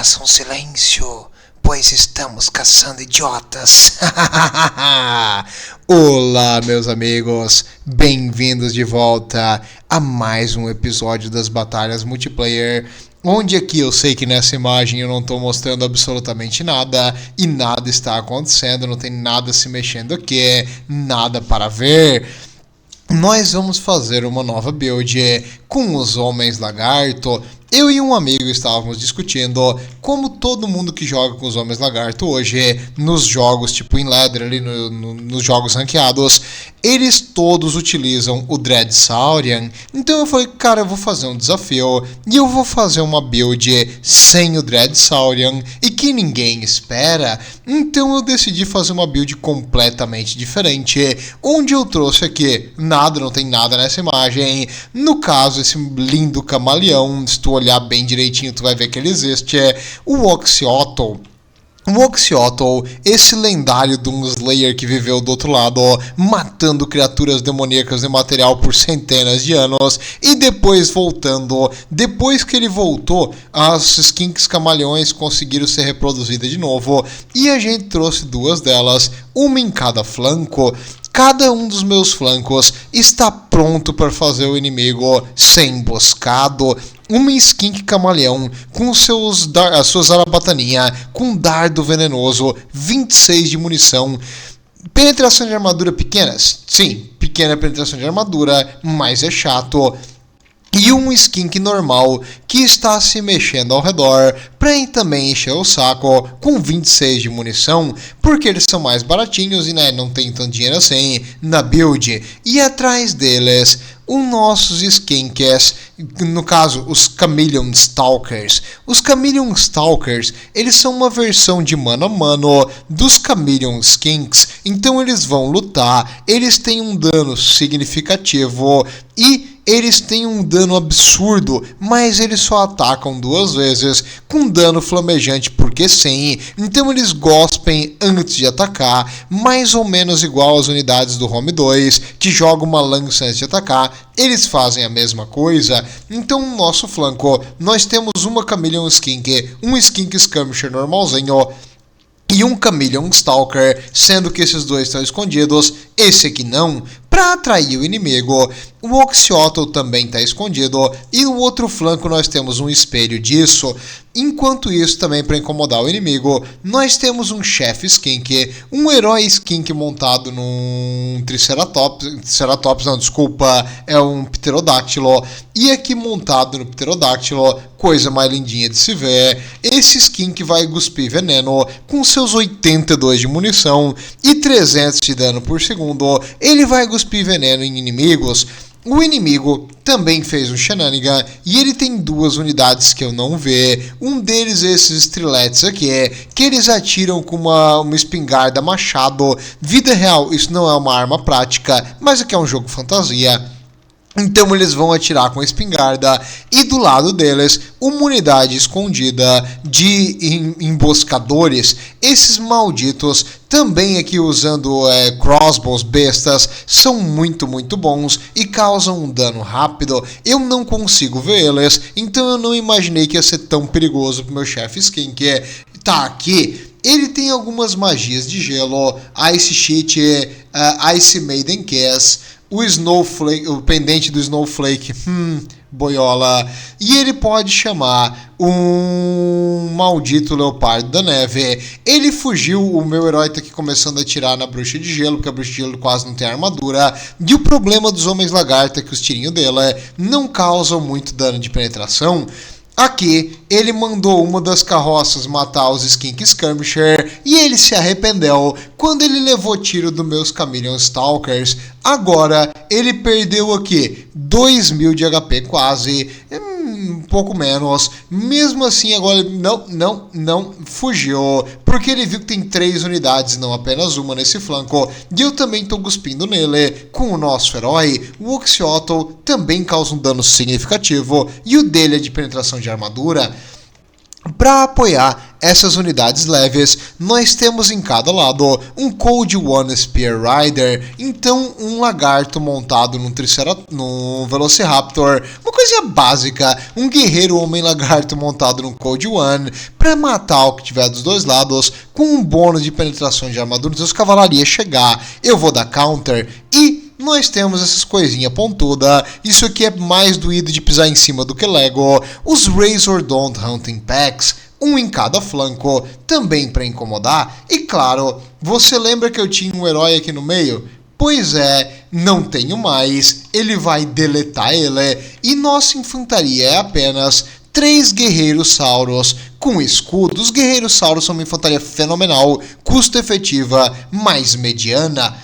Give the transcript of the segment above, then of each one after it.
Façam silêncio, pois estamos caçando idiotas. Olá, meus amigos, bem-vindos de volta a mais um episódio das Batalhas Multiplayer, onde aqui eu sei que nessa imagem eu não estou mostrando absolutamente nada e nada está acontecendo, não tem nada se mexendo aqui, nada para ver. Nós vamos fazer uma nova build com os Homens Lagarto. Eu e um amigo estávamos discutindo como todo mundo que joga com os Homens Lagarto hoje, nos jogos tipo em Ladder, ali nos jogos ranqueados, eles todos utilizam o Dread Saurian. Então eu falei, cara, eu vou fazer um desafio e eu vou fazer uma build sem o Dread Saurian e que ninguém espera. Então eu decidi fazer uma build completamente diferente, onde eu trouxe aqui nada, não tem nada nessa imagem. No caso, esse lindo camaleão, se tu olhar bem direitinho, tu vai ver que ele existe, o Oxyotl. O Oxyotl, esse lendário Doom Slayer que viveu do outro lado, matando criaturas demoníacas de material por centenas de anos, e depois voltando, depois que ele voltou, as skinks camaleões conseguiram ser reproduzidas de novo, e a gente trouxe duas delas, uma em cada flanco. Cada um dos meus flancos está pronto para fazer o inimigo ser emboscado. Uma skink camaleão com a sua zarabataninha, com dardo venenoso, 26 de munição. Penetração de armadura pequenas? Sim, pequena penetração de armadura, mas é chato. E um skink normal que está se mexendo ao redor para também encher o saco com 26 de munição, porque eles são mais baratinhos e não tem tanto dinheiro assim na build. E atrás deles, os nossos skinks, no caso os Chameleon Stalkers. Os Chameleon Stalkers, eles são uma versão de mano a mano dos Chameleon Skinks, então eles vão lutar, eles têm um dano significativo e eles têm um dano absurdo, mas eles só atacam duas vezes com dano flamejante, porque sim. Então eles gospem antes de atacar, mais ou menos igual às unidades do Home 2, que jogam uma lança antes de atacar. Eles fazem a mesma coisa. Então no nosso flanco, nós temos uma Chameleon Skink, um Skink Skirmisher normalzinho, e um Chameleon Stalker, sendo que esses dois estão escondidos, esse aqui não, para atrair o inimigo. O Oxyotl também está escondido, e no outro flanco nós temos um espelho disso. Enquanto isso, também para incomodar o inimigo, nós temos um chefe skink, um herói skink montado num Triceratops, não, desculpa, é um pterodáctilo, e aqui montado no pterodáctilo, coisa mais lindinha de se ver, esse skink vai cuspir veneno com seus 82 de munição e 300 de dano por segundo. Ele vai cuspir veneno em inimigos. O inimigo também fez um shenanigan e ele tem duas unidades que eu não vi. Um deles é esses Strelets aqui, que eles atiram com uma espingarda machado. Vida real, isso não é uma arma prática, mas aqui é um jogo fantasia. Então eles vão atirar com a espingarda e do lado deles uma unidade escondida de emboscadores. Esses malditos também aqui usando crossbows bestas são muito bons e causam um dano rápido. Eu não consigo ver eles, então eu não imaginei que ia ser tão perigoso pro meu chefe skink. Tá aqui. Ele tem algumas magias de gelo, Ice Sheet, Ice Maiden Kiss, o Snowflake, o pendente do Snowflake, boiola, e ele pode chamar um maldito leopardo da neve. Ele fugiu, o meu herói tá aqui começando a atirar na bruxa de gelo, porque a bruxa de gelo quase não tem armadura, e o problema dos homens lagarto é que os tirinhos dela não causam muito dano de penetração. Aqui, ele mandou uma das carroças matar os Skink Skirmisher e ele se arrependeu quando ele levou tiro dos meus Chameleon Stalkers. Agora, ele perdeu aqui 2.000 de HP quase, um pouco menos. Mesmo assim, agora não fugiu, porque ele viu que tem 3 unidades, não apenas uma nesse flanco. E eu também estou cuspindo nele com o nosso herói. O Oxyotl também causa um dano significativo e o dele é de penetração de armadura. Para apoiar essas unidades leves, nós temos em cada lado um Cold One Spear Rider, então um lagarto montado num Velociraptor, uma coisinha básica, um guerreiro homem-lagarto montado num Cold One, para matar o que tiver dos dois lados, com um bônus de penetração de armadura, então se cavalaria chegar, eu vou dar counter, e nós temos essas coisinhas pontudas, isso aqui é mais doído de pisar em cima do que Lego, os Razordon Hunting Packs, um em cada flanco, também para incomodar, e claro, você lembra que eu tinha um herói aqui no meio? Pois é, não tenho mais, ele vai deletar ele, e nossa infantaria é apenas 3 guerreiros sauros com escudo. Os guerreiros sauros são uma infantaria fenomenal, custo efetiva mais mediana.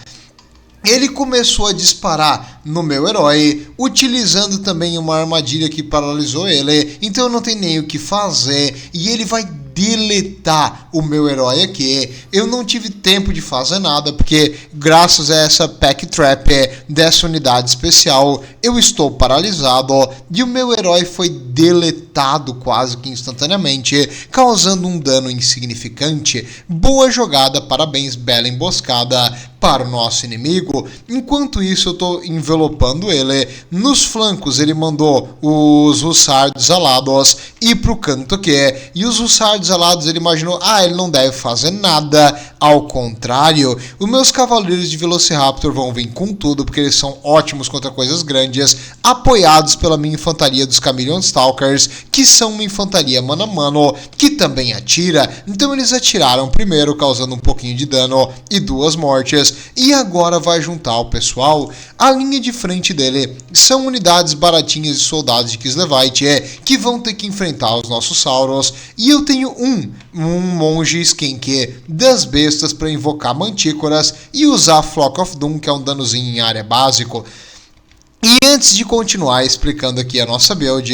Ele começou a disparar no meu herói, utilizando também uma armadilha que paralisou ele, então eu não tenho nem o que fazer, e ele vai deletar o meu herói aqui. Eu não tive tempo de fazer nada, porque graças a essa Pack Trap dessa unidade especial, eu estou paralisado, e o meu herói foi deletado quase que instantaneamente, causando um dano insignificante. Boa jogada, parabéns, bela emboscada para o nosso inimigo. Enquanto isso eu estou envelopando ele. Nos flancos ele mandou os Hussards alados ir para o canto aqui, e os Hussards alados ele imaginou, ele não deve fazer nada, ao contrário, os meus cavaleiros de Velociraptor vão vir com tudo, porque eles são ótimos contra coisas grandes, apoiados pela minha infantaria dos Chameleon Stalkers, que são uma infantaria mano a mano, que também atira, então eles atiraram primeiro, causando um pouquinho de dano e 2 mortes, e agora vai juntar o pessoal. A linha de frente dele são unidades baratinhas de soldados de Kislevite, que vão ter que enfrentar os nossos Sauros, e eu tenho um monge skink das bestas para invocar mantícoras e usar Flock of Doom, que é um danozinho em área básico. E antes de continuar explicando aqui a nossa build,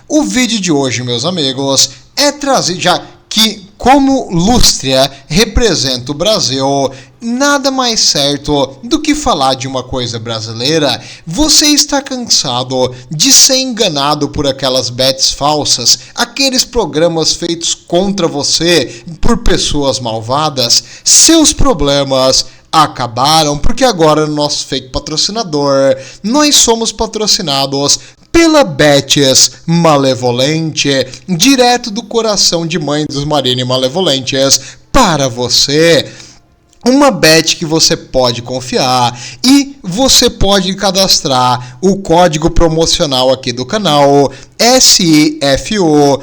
o vídeo de hoje, meus amigos, é trazer, já que como Lústria representa o Brasil, nada mais certo do que falar de uma coisa brasileira. Você está cansado de ser enganado por aquelas bets falsas, aqueles programas feitos contra você por pessoas malvadas? Seus problemas acabaram, porque agora no nosso fake patrocinador, nós somos patrocinados pela Betches Malevolente, direto do coração de mãe dos Marine Malevolentes para você. Uma bet que você pode confiar, e você pode cadastrar o código promocional aqui do canal, SIFO,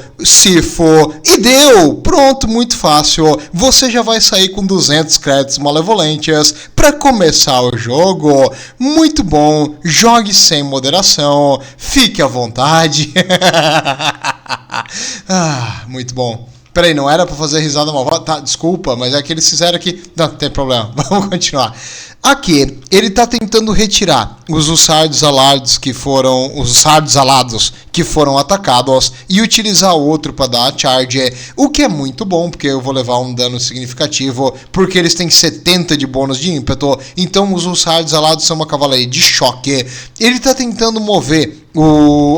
e deu! Pronto, muito fácil. Você já vai sair com 200 créditos malevolentes para começar o jogo. Muito bom, jogue sem moderação, fique à vontade. Muito bom. Peraí, não era pra fazer risada malvada? Tá, desculpa, mas é que eles fizeram aqui. Não tem problema, vamos continuar. Aqui, ele tá tentando retirar os Hussards alados que foram atacados e utilizar outro para dar a charge, o que é muito bom, porque eu vou levar um dano significativo, porque eles têm 70 de bônus de ímpeto, então os Hussards alados são uma cavalaria de choque. Ele tá tentando mover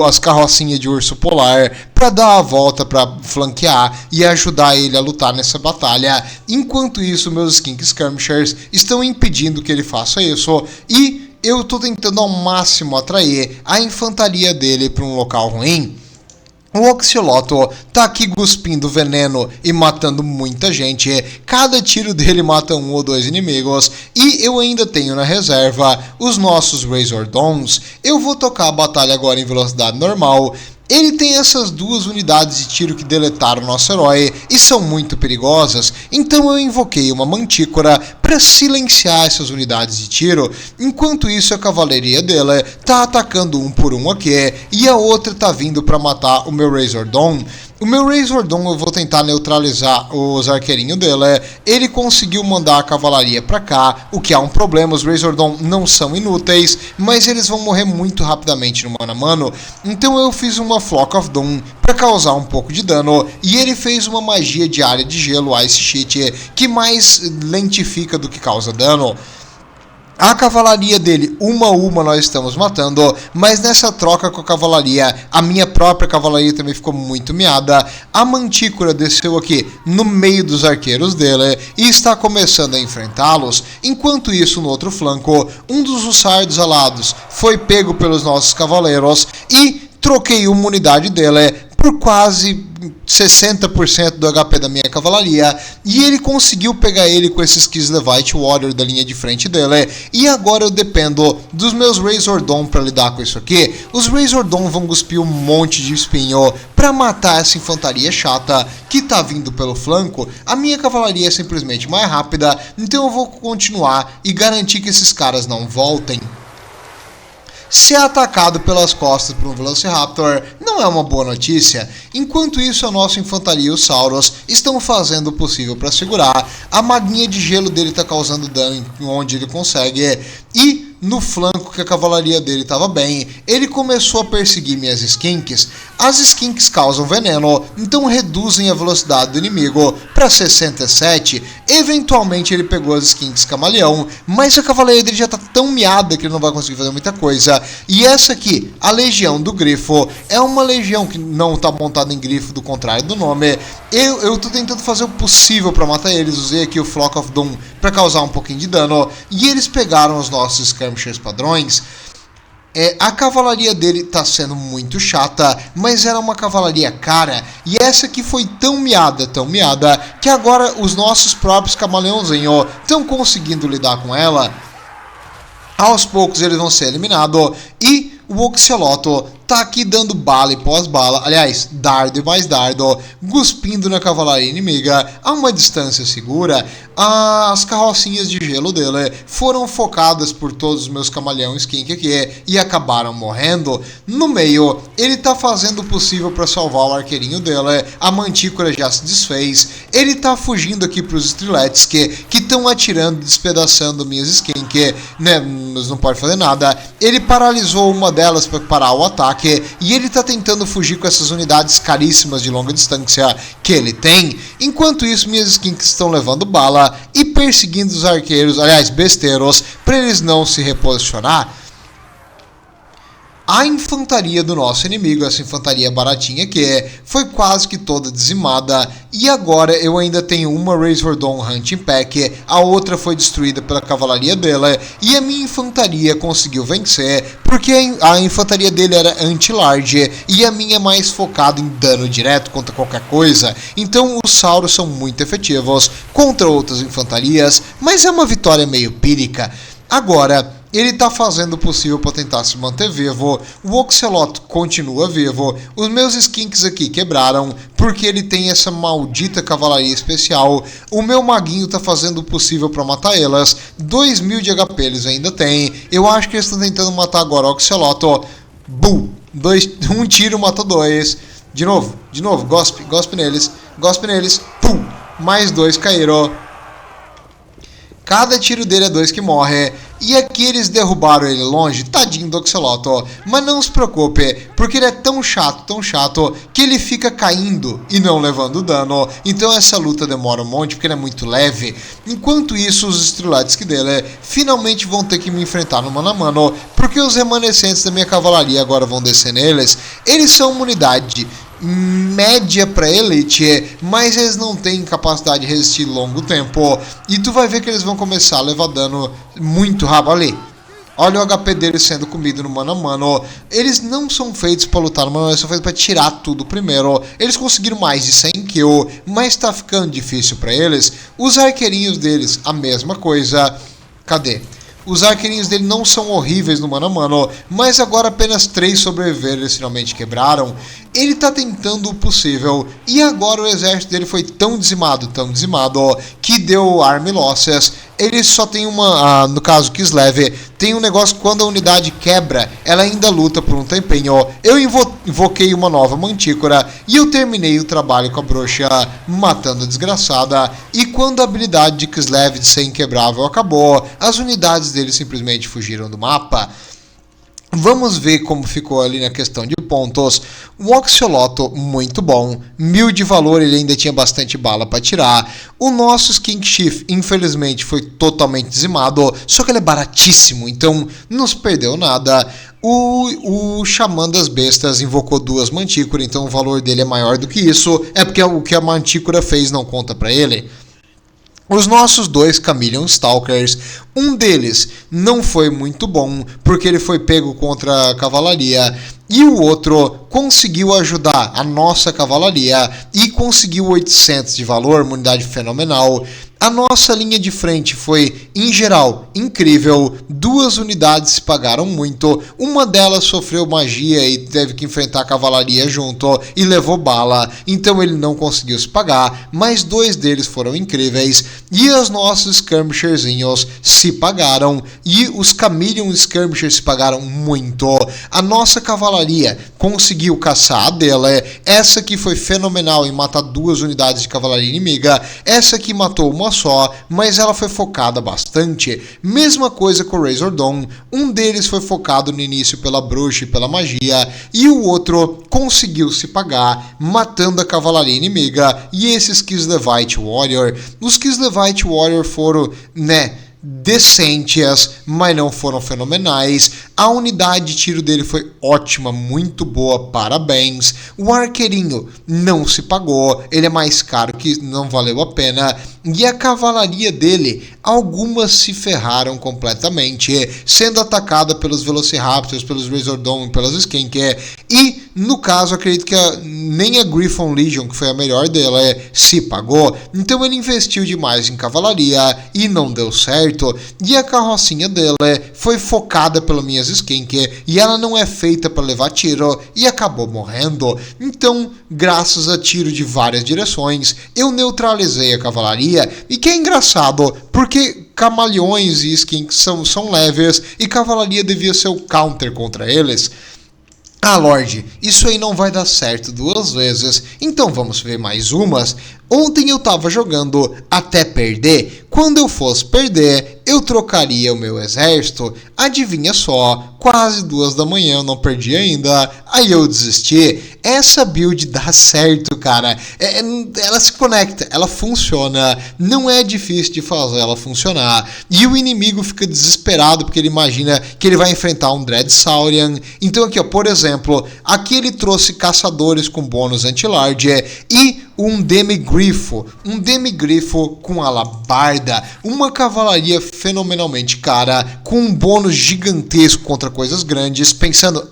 as carrocinhas de urso polar para dar a volta, para flanquear e ajudar ele a lutar nessa batalha. Enquanto isso, meus Skink Skirmishers estão impedindo que ele faça isso, e eu estou tentando ao máximo atrair a infantaria dele para um local ruim. O Oxyloto tá aqui cuspindo veneno e matando muita gente. Cada tiro dele mata 1 ou 2 inimigos. E eu ainda tenho na reserva os nossos Razordons. Eu vou tocar a batalha agora em velocidade normal. Ele tem essas 2 unidades de tiro que deletaram o nosso herói e são muito perigosas, então eu invoquei uma mantícora para silenciar essas unidades de tiro. Enquanto isso, a cavalaria dele tá atacando um por um aqui, e a outra tá vindo para matar o meu Razordon. O meu Razordon eu vou tentar neutralizar os arqueirinhos dele. Ele conseguiu mandar a cavalaria pra cá, o que é um problema. Os Razordon não são inúteis, mas eles vão morrer muito rapidamente no mano a mano. Então eu fiz uma Flock of Doom para causar um pouco de dano, e ele fez uma magia de área de gelo, Ice Sheet, que mais lentifica do que causa dano. A cavalaria dele, uma a uma nós estamos matando, mas nessa troca com a cavalaria, a minha própria cavalaria também ficou muito miada. A mantícora desceu aqui no meio dos arqueiros dele e está começando a enfrentá-los. Enquanto isso, no outro flanco, um dos hussardos alados foi pego pelos nossos cavaleiros e troquei uma unidade dele por quase 60% do HP da minha cavalaria, e ele conseguiu pegar ele com esses Kislevite Warrior da linha de frente dele, e agora eu dependo dos meus Razor Dawn para lidar com isso aqui. Os Razor Dawn vão cuspir um monte de espinho para matar essa infantaria chata que tá vindo pelo flanco. A minha cavalaria é simplesmente mais rápida, então eu vou continuar e garantir que esses caras não voltem. Ser atacado pelas costas por um Velociraptor não é uma boa notícia. Enquanto isso, a nossa infantaria e os Sauros estão fazendo o possível para segurar. A maguinha de gelo dele está causando dano onde ele consegue. E no flanco que a cavalaria dele estava bem, ele começou a perseguir minhas skinks. As skinks causam veneno, então reduzem a velocidade do inimigo para 67. Eventualmente ele pegou as skinks camaleão, mas a cavalaria dele já está tão miada que ele não vai conseguir fazer muita coisa. E essa aqui, a Legião do Grifo, é uma legião que não está montada em grifo, do contrário do nome. Eu estou tentando fazer o possível para matar eles. Usei aqui o Flock of Doom para causar um pouquinho de dano, e eles pegaram os nossos skirmishers padrões. A cavalaria dele tá sendo muito chata, mas era uma cavalaria cara, e essa aqui foi tão miada, que agora os nossos próprios camaleãozinhos estão conseguindo lidar com ela. Aos poucos eles vão ser eliminados, e o Oxaloto tá aqui dando bala e pós-bala, aliás, dardo e mais dardo, cuspindo na cavalaria inimiga a uma distância segura. As carrocinhas de gelo dele foram focadas por todos os meus camaleão skink aqui e acabaram morrendo. No meio, ele tá fazendo o possível para salvar o arqueirinho dele, a mantícora já se desfez, ele tá fugindo aqui pros Strelets que estão atirando, despedaçando minhas skink, né, mas não pode fazer nada. Ele paralisou uma delas para parar o ataque, e ele está tentando fugir com essas unidades caríssimas de longa distância que ele tem. Enquanto isso, minhas skinks estão levando bala e perseguindo os arqueiros, aliás, besteiros, para eles não se reposicionar. A infantaria do nosso inimigo, essa infantaria baratinha que foi quase que toda dizimada, e agora eu ainda tenho uma Razor Dawn Hunting Pack, a outra foi destruída pela cavalaria dela, e a minha infantaria conseguiu vencer, porque a infantaria dele era anti-large, e a minha é mais focada em dano direto contra qualquer coisa. Então os Sauros são muito efetivos contra outras infantarias, mas é uma vitória meio pírica. Agora, ele está fazendo o possível para tentar se manter vivo. O Oxaloto continua vivo. Os meus skinks aqui quebraram porque ele tem essa maldita cavalaria especial. O meu maguinho está fazendo o possível para matar elas. 2000 de HP eles ainda têm. Eu acho que eles estão tentando matar agora o Oxaloto. Bum! Um tiro matou dois. De novo. Gospe neles. Pum! Mais dois caíram. Cada tiro dele é 2 que morre. E aqui eles derrubaram ele longe, tadinho do Oxaloto. Mas não se preocupe, porque ele é tão chato, que ele fica caindo e não levando dano. Então essa luta demora um monte, porque ele é muito leve. Enquanto isso, os Strelets dele finalmente vão ter que me enfrentar no mano a mano, porque os remanescentes da minha cavalaria agora vão descer neles. Eles são uma unidade média para elite, mas eles não têm capacidade de resistir longo tempo, e tu vai ver que eles vão começar a levar dano muito rápido. Olha o HP deles sendo comido no mano a mano. Eles não são feitos para lutar no mano a mano, eles são feitos para tirar tudo primeiro. Eles conseguiram mais de 100 kills, mas está ficando difícil para eles. Os arqueirinhos deles, a mesma coisa. Cadê? Os arqueirinhos dele não são horríveis no mano a mano, mas agora apenas 3 sobreviveram, eles finalmente quebraram. Ele está tentando o possível, e agora o exército dele foi tão dizimado, que deu army losses. Ele só tem uma, no caso Kislev, tem um negócio, quando a unidade quebra, ela ainda luta por um tempinho. Eu invoquei uma nova mantícora, e eu terminei o trabalho com a bruxa, matando a desgraçada. E quando a habilidade de Kislev de ser inquebrável acabou, as unidades dele simplesmente fugiram do mapa. Vamos ver como ficou ali na questão de pontos. O Oxyloto, muito bom. 1000 de valor, ele ainda tinha bastante bala para tirar. O nosso Skink Chief, infelizmente, foi totalmente dizimado. Só que ele é baratíssimo, então não se perdeu nada. O Xamã das Bestas invocou 2 Mantícora, então o valor dele é maior do que isso. É porque o que a Mantícora fez não conta para ele. Os nossos 2 Chameleon Stalkers, um deles não foi muito bom, porque ele foi pego contra a cavalaria, e o outro conseguiu ajudar a nossa cavalaria e conseguiu 800 de valor, uma unidade fenomenal. A nossa linha de frente foi, em geral, incrível. 2 unidades se pagaram muito. Uma delas sofreu magia e teve que enfrentar a cavalaria junto e levou bala. Então ele não conseguiu se pagar. Mas 2 deles foram incríveis. E os nossos skirmisherzinhos se pagaram. E os Chameleon Skirmishers se pagaram muito. A nossa cavalaria conseguiu caçar a dela. Essa aqui foi fenomenal em matar 2 unidades de cavalaria inimiga. Essa aqui matou uma só, mas ela foi focada bastante. Mesma coisa com o Razor Dawn. Um deles foi focado no início pela bruxa e pela magia, e o outro conseguiu se pagar matando a cavalaria inimiga. E esses Kislevite Warrior, os Kislevite Warrior foram, decentes, mas não foram fenomenais. A unidade de tiro dele foi ótima, muito boa, parabéns. O arqueirinho não se pagou, ele é mais caro, que não valeu a pena. E a cavalaria dele, algumas se ferraram completamente, sendo atacada pelos Velociraptors, pelos Razor Dawn, pelas Skink. E, no caso, acredito que nem a Griffon Legion, que foi a melhor dela, se pagou. Então ele investiu demais em cavalaria e não deu certo. E a carrocinha dela foi focada pelas minhas Skink, e ela não é feita para levar tiro, e acabou morrendo. Então, graças a tiro de várias direções, eu neutralizei a cavalaria. E que é engraçado, porque camaleões e skinks são leves, e cavalaria devia ser o counter contra eles. Ah, Lorde, isso aí não vai dar certo 2 vezes, então vamos ver mais umas. Ontem eu tava jogando até perder. Quando eu fosse perder, eu trocaria o meu exército. Adivinha só, quase 2 da manhã, eu não perdi ainda. Aí eu desisti. Essa build dá certo, cara. Ela se conecta, ela funciona. Não é difícil de fazer ela funcionar. E o inimigo fica desesperado porque ele imagina que ele vai enfrentar um Dreadsaurian. Então aqui, ó, por exemplo, aqui ele trouxe caçadores com bônus anti-large e um Demigrifo com alabarda, uma cavalaria fenomenalmente cara, com um bônus gigantesco contra coisas grandes, pensando,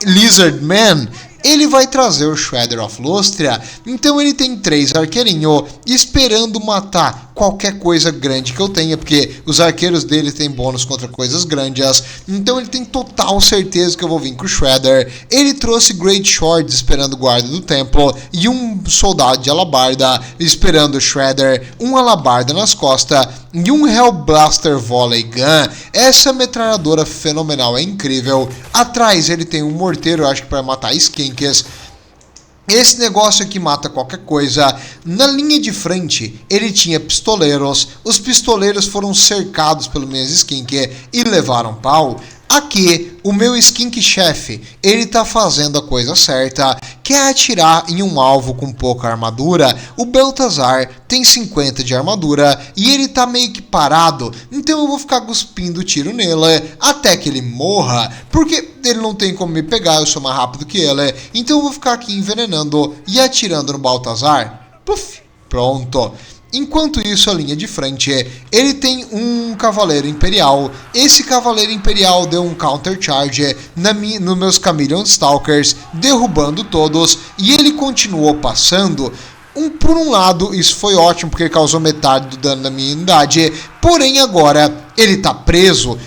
Lizardman, ele vai trazer o Shredder of Lustria, então ele tem 3 arqueirinhos esperando matar qualquer coisa grande que eu tenha, porque os arqueiros dele têm bônus contra coisas grandes, então ele tem total certeza que eu vou vir com o Shredder. Ele trouxe Great Swords esperando o guarda do templo, e um soldado de alabarda esperando o Shredder, um alabarda nas costas, e um Hellblaster Volley Gun. Essa metralhadora fenomenal, é incrível. Atrás ele tem um morteiro, eu acho que para matar skinks. Esse negócio aqui mata qualquer coisa. Na linha de frente, ele tinha pistoleiros. Os pistoleiros foram cercados pelos meus skink e levaram pau. Aqui, o meu skink chefe, ele tá fazendo a coisa certa, que é atirar em um alvo com pouca armadura. O Beltazar tem 50 de armadura e ele tá meio que parado, então eu vou ficar cuspindo tiro nele até que ele morra, porque ele não tem como me pegar, eu sou mais rápido que ele, então eu vou ficar aqui envenenando e atirando no Baltazar. Puf, pronto. Enquanto isso, a linha de frente, ele tem um Cavaleiro Imperial. Esse Cavaleiro Imperial deu um Counter Charge nos meus Chameleon Stalkers, derrubando todos, e ele continuou passando. Por um lado, isso foi ótimo, porque ele causou metade do dano da minha unidade, porém agora ele tá preso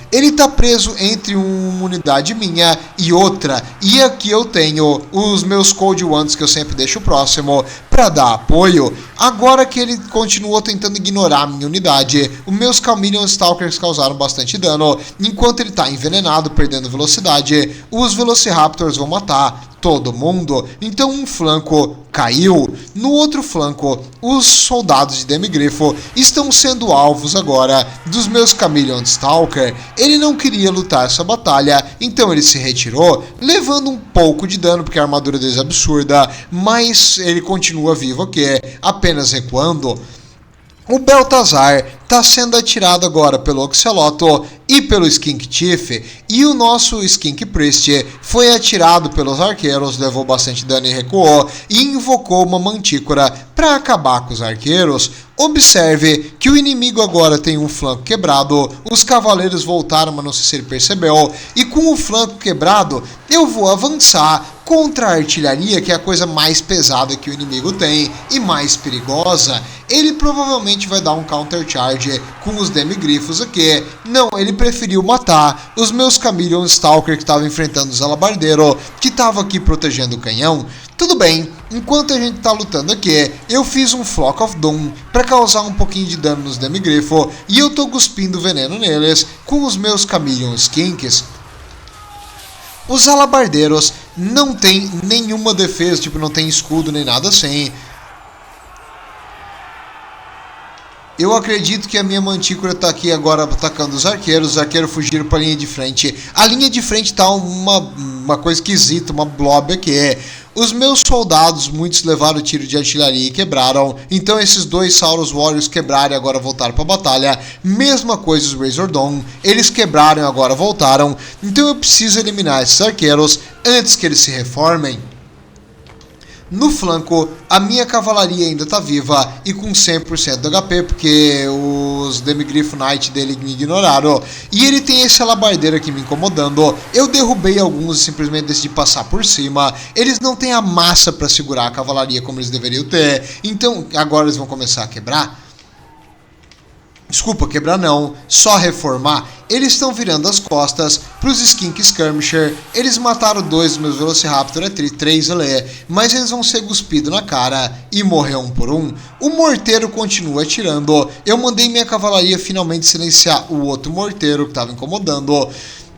entre uma unidade minha e outra, e aqui eu tenho os meus Cold Ones que eu sempre deixo próximo para dar apoio. Agora que ele continuou tentando ignorar a minha unidade, os meus Chameleon Stalkers causaram bastante dano, enquanto ele tá envenenado, perdendo velocidade, os Velociraptors vão matar. todo mundo. Então um flanco caiu. No outro flanco, os soldados de Demigrifo estão sendo alvos agora dos meus Chameleon Stalker. Ele não queria lutar essa batalha, então ele se retirou, levando um pouco de dano, porque a armadura deles é absurda, mas ele continua vivo aqui, apenas recuando. O Balthazar está sendo atirado agora pelo Oxaloto e pelo Skink Chief, e o nosso Skink Priest foi atirado pelos arqueiros, levou bastante dano e recuou, e invocou uma Mantícora para acabar com os arqueiros. Observe que o inimigo agora tem um flanco quebrado, os cavaleiros voltaram, mas não sei se ele percebeu, e com o flanco quebrado eu vou avançar contra a artilharia, que é a coisa mais pesada que o inimigo tem e mais perigosa. Ele provavelmente vai dar um counter charge com os Demigrifos aqui. Não, ele preferiu matar os meus Chameleon Stalker que estavam enfrentando os Alabardeiros, que estavam aqui protegendo o canhão. Tudo bem, enquanto a gente tá lutando aqui, eu fiz um Flock of Doom para causar um pouquinho de dano nos Demigrifos, e eu tô cuspindo veneno neles com os meus Chameleon Skinks. Os Alabardeiros não tem nenhuma defesa, tipo, não tem escudo nem nada assim. Eu acredito que a minha Mantícora tá aqui agora atacando os arqueiros fugiram para a linha de frente. A linha de frente tá uma coisa esquisita, uma blob aqui. Os meus soldados, muitos levaram tiro de artilharia e quebraram. Então esses dois Saurus Warriors quebraram e agora voltaram para a batalha. Mesma coisa os Razor Dawn, eles quebraram e agora voltaram. Então eu preciso eliminar esses arqueiros antes que eles se reformem. No flanco, a minha cavalaria ainda está viva e com 100% do HP, porque os Demigrifo Knight dele me ignoraram. E ele tem esse alabardeiro aqui me incomodando. Eu derrubei alguns e simplesmente decidi passar por cima. Eles não têm a massa para segurar a cavalaria como eles deveriam ter. Então agora eles vão começar a quebrar. Desculpa, quebrar não, só reformar. Eles estão virando as costas para os Skink Skirmisher. Eles mataram 2 dos meus Velociraptor, 3 ali, mas eles vão ser cuspidos na cara e morrer um por um. O morteiro continua atirando. Eu mandei minha cavalaria finalmente silenciar o outro morteiro que estava incomodando.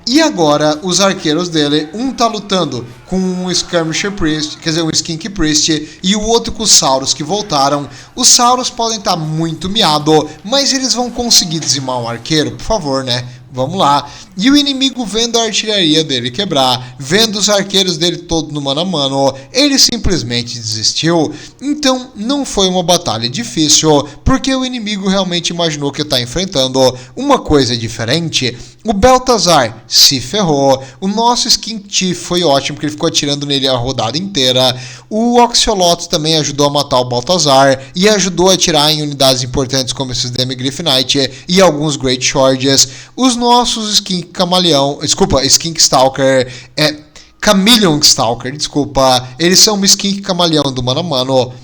E agora os arqueiros dele, um tá lutando com um Skirmisher Priest, quer dizer, um Skink Priest, e o outro com os Saurus que voltaram. Os Saurus podem estar muito miados, mas eles vão conseguir dizimar um arqueiro, por favor, né? Vamos lá. E o inimigo vendo a artilharia dele quebrar, vendo os arqueiros dele todo no mano a mano, ele simplesmente desistiu. Então não foi uma batalha difícil, porque o inimigo realmente imaginou que está enfrentando uma coisa diferente. O Balthazar se ferrou, o nosso Skink Chief foi ótimo, porque ele ficou atirando nele a rodada inteira. O Oxaloto também ajudou a matar o Balthazar e ajudou a atirar em unidades importantes como esses Demigrifo Knight e alguns Great Swords. Os nossos Skink Stalker, Chameleon Stalker, desculpa, eles são um Skink Camaleão do mano a mano.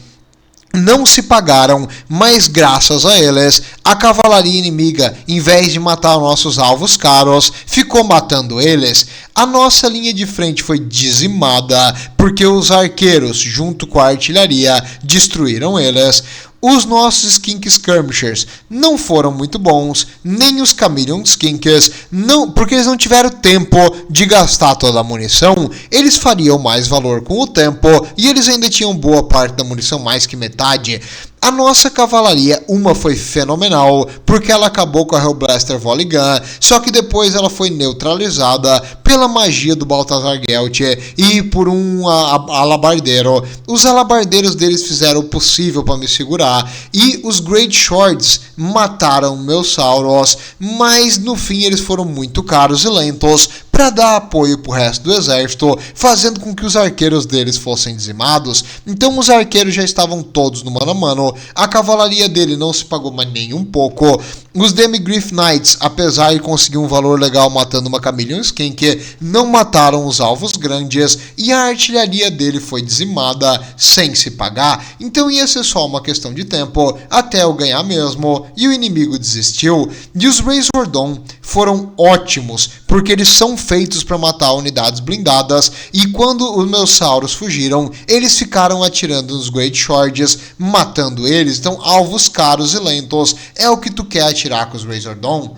Não se pagaram, mas graças a eles, a cavalaria inimiga, em vez de matar nossos alvos caros, ficou matando eles. A nossa linha de frente foi dizimada, porque os arqueiros, junto com a artilharia, destruíram eles. Os nossos Skink Skirmishers não foram muito bons, nem os Chameleon Skinks, não, porque eles não tiveram tempo de gastar toda a munição. Eles fariam mais valor com o tempo e eles ainda tinham boa parte da munição, mais que metade. A nossa cavalaria, uma foi fenomenal, porque ela acabou com a Hellblaster Volley Gun, só que depois ela foi neutralizada pela magia do Balthazar Gelt e por um alabardeiro. Os alabardeiros deles fizeram o possível para me segurar, e os Great Swords mataram meus Sauros, mas no fim eles foram muito caros e lentos para dar apoio para o resto do exército, fazendo com que os arqueiros deles fossem dizimados. Então os arqueiros já estavam todos no mano a mano, a cavalaria dele não se pagou mais nem um pouco. Os Demigrifo Knights, apesar de conseguir um valor legal matando uma Chameleon Skink, não mataram os alvos grandes e a artilharia dele foi dizimada sem se pagar. Então ia ser só uma questão de tempo até eu ganhar mesmo, e o inimigo desistiu. E os Razor Dawn foram ótimos, porque eles são feitos para matar unidades blindadas, e quando os meus Sauros fugiram, eles ficaram atirando nos Great Swords, matando eles. Então alvos caros e lentos é o que tu quer atirar com os Razor Dawn.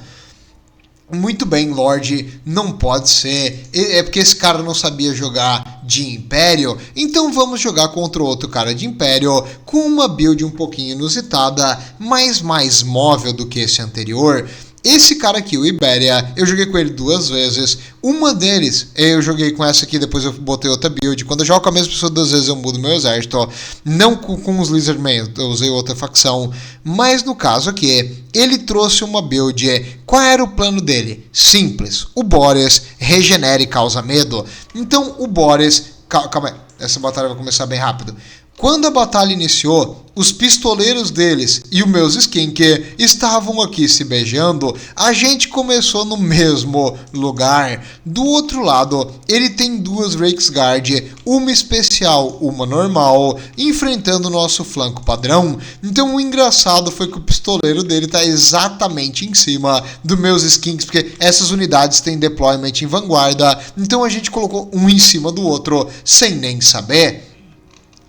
Muito bem, Lorde, não pode ser. É porque esse cara não sabia jogar de Império. Então vamos jogar contra outro cara de Império com uma build um pouquinho inusitada, mas mais móvel do que esse anterior. Esse cara aqui, o Iberia, eu joguei com ele 2 vezes. Uma deles, eu joguei com essa aqui, depois eu botei outra build. Quando eu jogo com a mesma pessoa 2 vezes, eu mudo meu exército. Não com os Lizardmen, eu usei outra facção. Mas no caso aqui, ele trouxe uma build. Qual era o plano dele? Simples. O Boris regenera e causa medo. Então o Boris... Calma aí, essa batalha vai começar bem rápido. Quando a batalha iniciou, os pistoleiros deles e os meus skink estavam aqui se beijando. A gente começou no mesmo lugar. Do outro lado, ele tem 2 Rakesguard, uma especial, uma normal, enfrentando o nosso flanco padrão. Então o engraçado foi que o pistoleiro dele está exatamente em cima dos meus skinks, porque essas unidades têm deployment em vanguarda. Então a gente colocou um em cima do outro sem nem saber.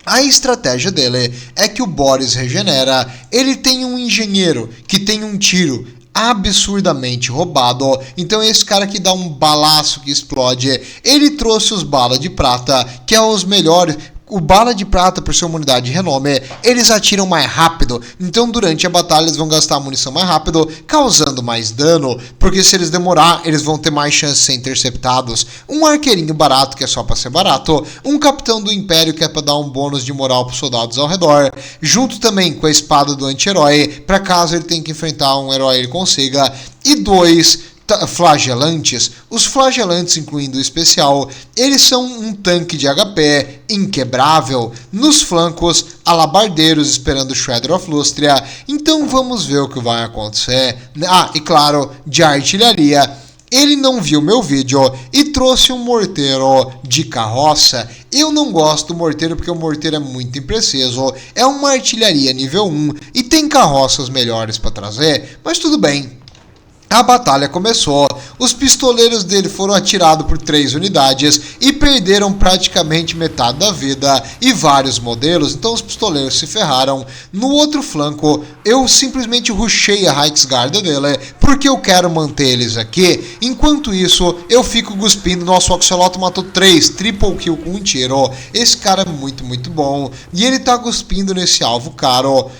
A estratégia dele é que o Boris regenera, ele tem um engenheiro que tem um tiro absurdamente roubado, então esse cara que dá um balaço que explode, ele trouxe os balas de prata, que é os melhores. O bala de prata, por ser uma unidade de renome, eles atiram mais rápido, então durante a batalha eles vão gastar munição mais rápido, causando mais dano, porque se eles demorar, eles vão ter mais chance de ser interceptados. Um arqueirinho barato, que é só para ser barato, um capitão do Império, que é para dar um bônus de moral para os soldados ao redor, junto também com a espada do anti-herói, para caso ele tenha que enfrentar um herói ele consiga, e 2 flagelantes. Os flagelantes, incluindo o especial, eles são um tanque de HP inquebrável. Nos flancos, alabardeiros esperando o Shredder of Lustria. Então vamos ver o que vai acontecer. E claro, de artilharia. Ele não viu meu vídeo e trouxe um morteiro de carroça. Eu não gosto do morteiro porque o morteiro é muito impreciso. É uma artilharia nível 1 e tem carroças melhores para trazer, mas tudo bem. A batalha começou, os pistoleiros dele foram atirados por 3 unidades e perderam praticamente metade da vida e vários modelos, então os pistoleiros se ferraram. No outro flanco, eu simplesmente rushei a Reichsgarde dele, porque eu quero manter eles aqui. Enquanto isso, eu fico cuspindo, nosso Oxalot matou 3, triple kill com um tiro. Esse cara é muito bom, e ele tá cuspindo nesse alvo caro.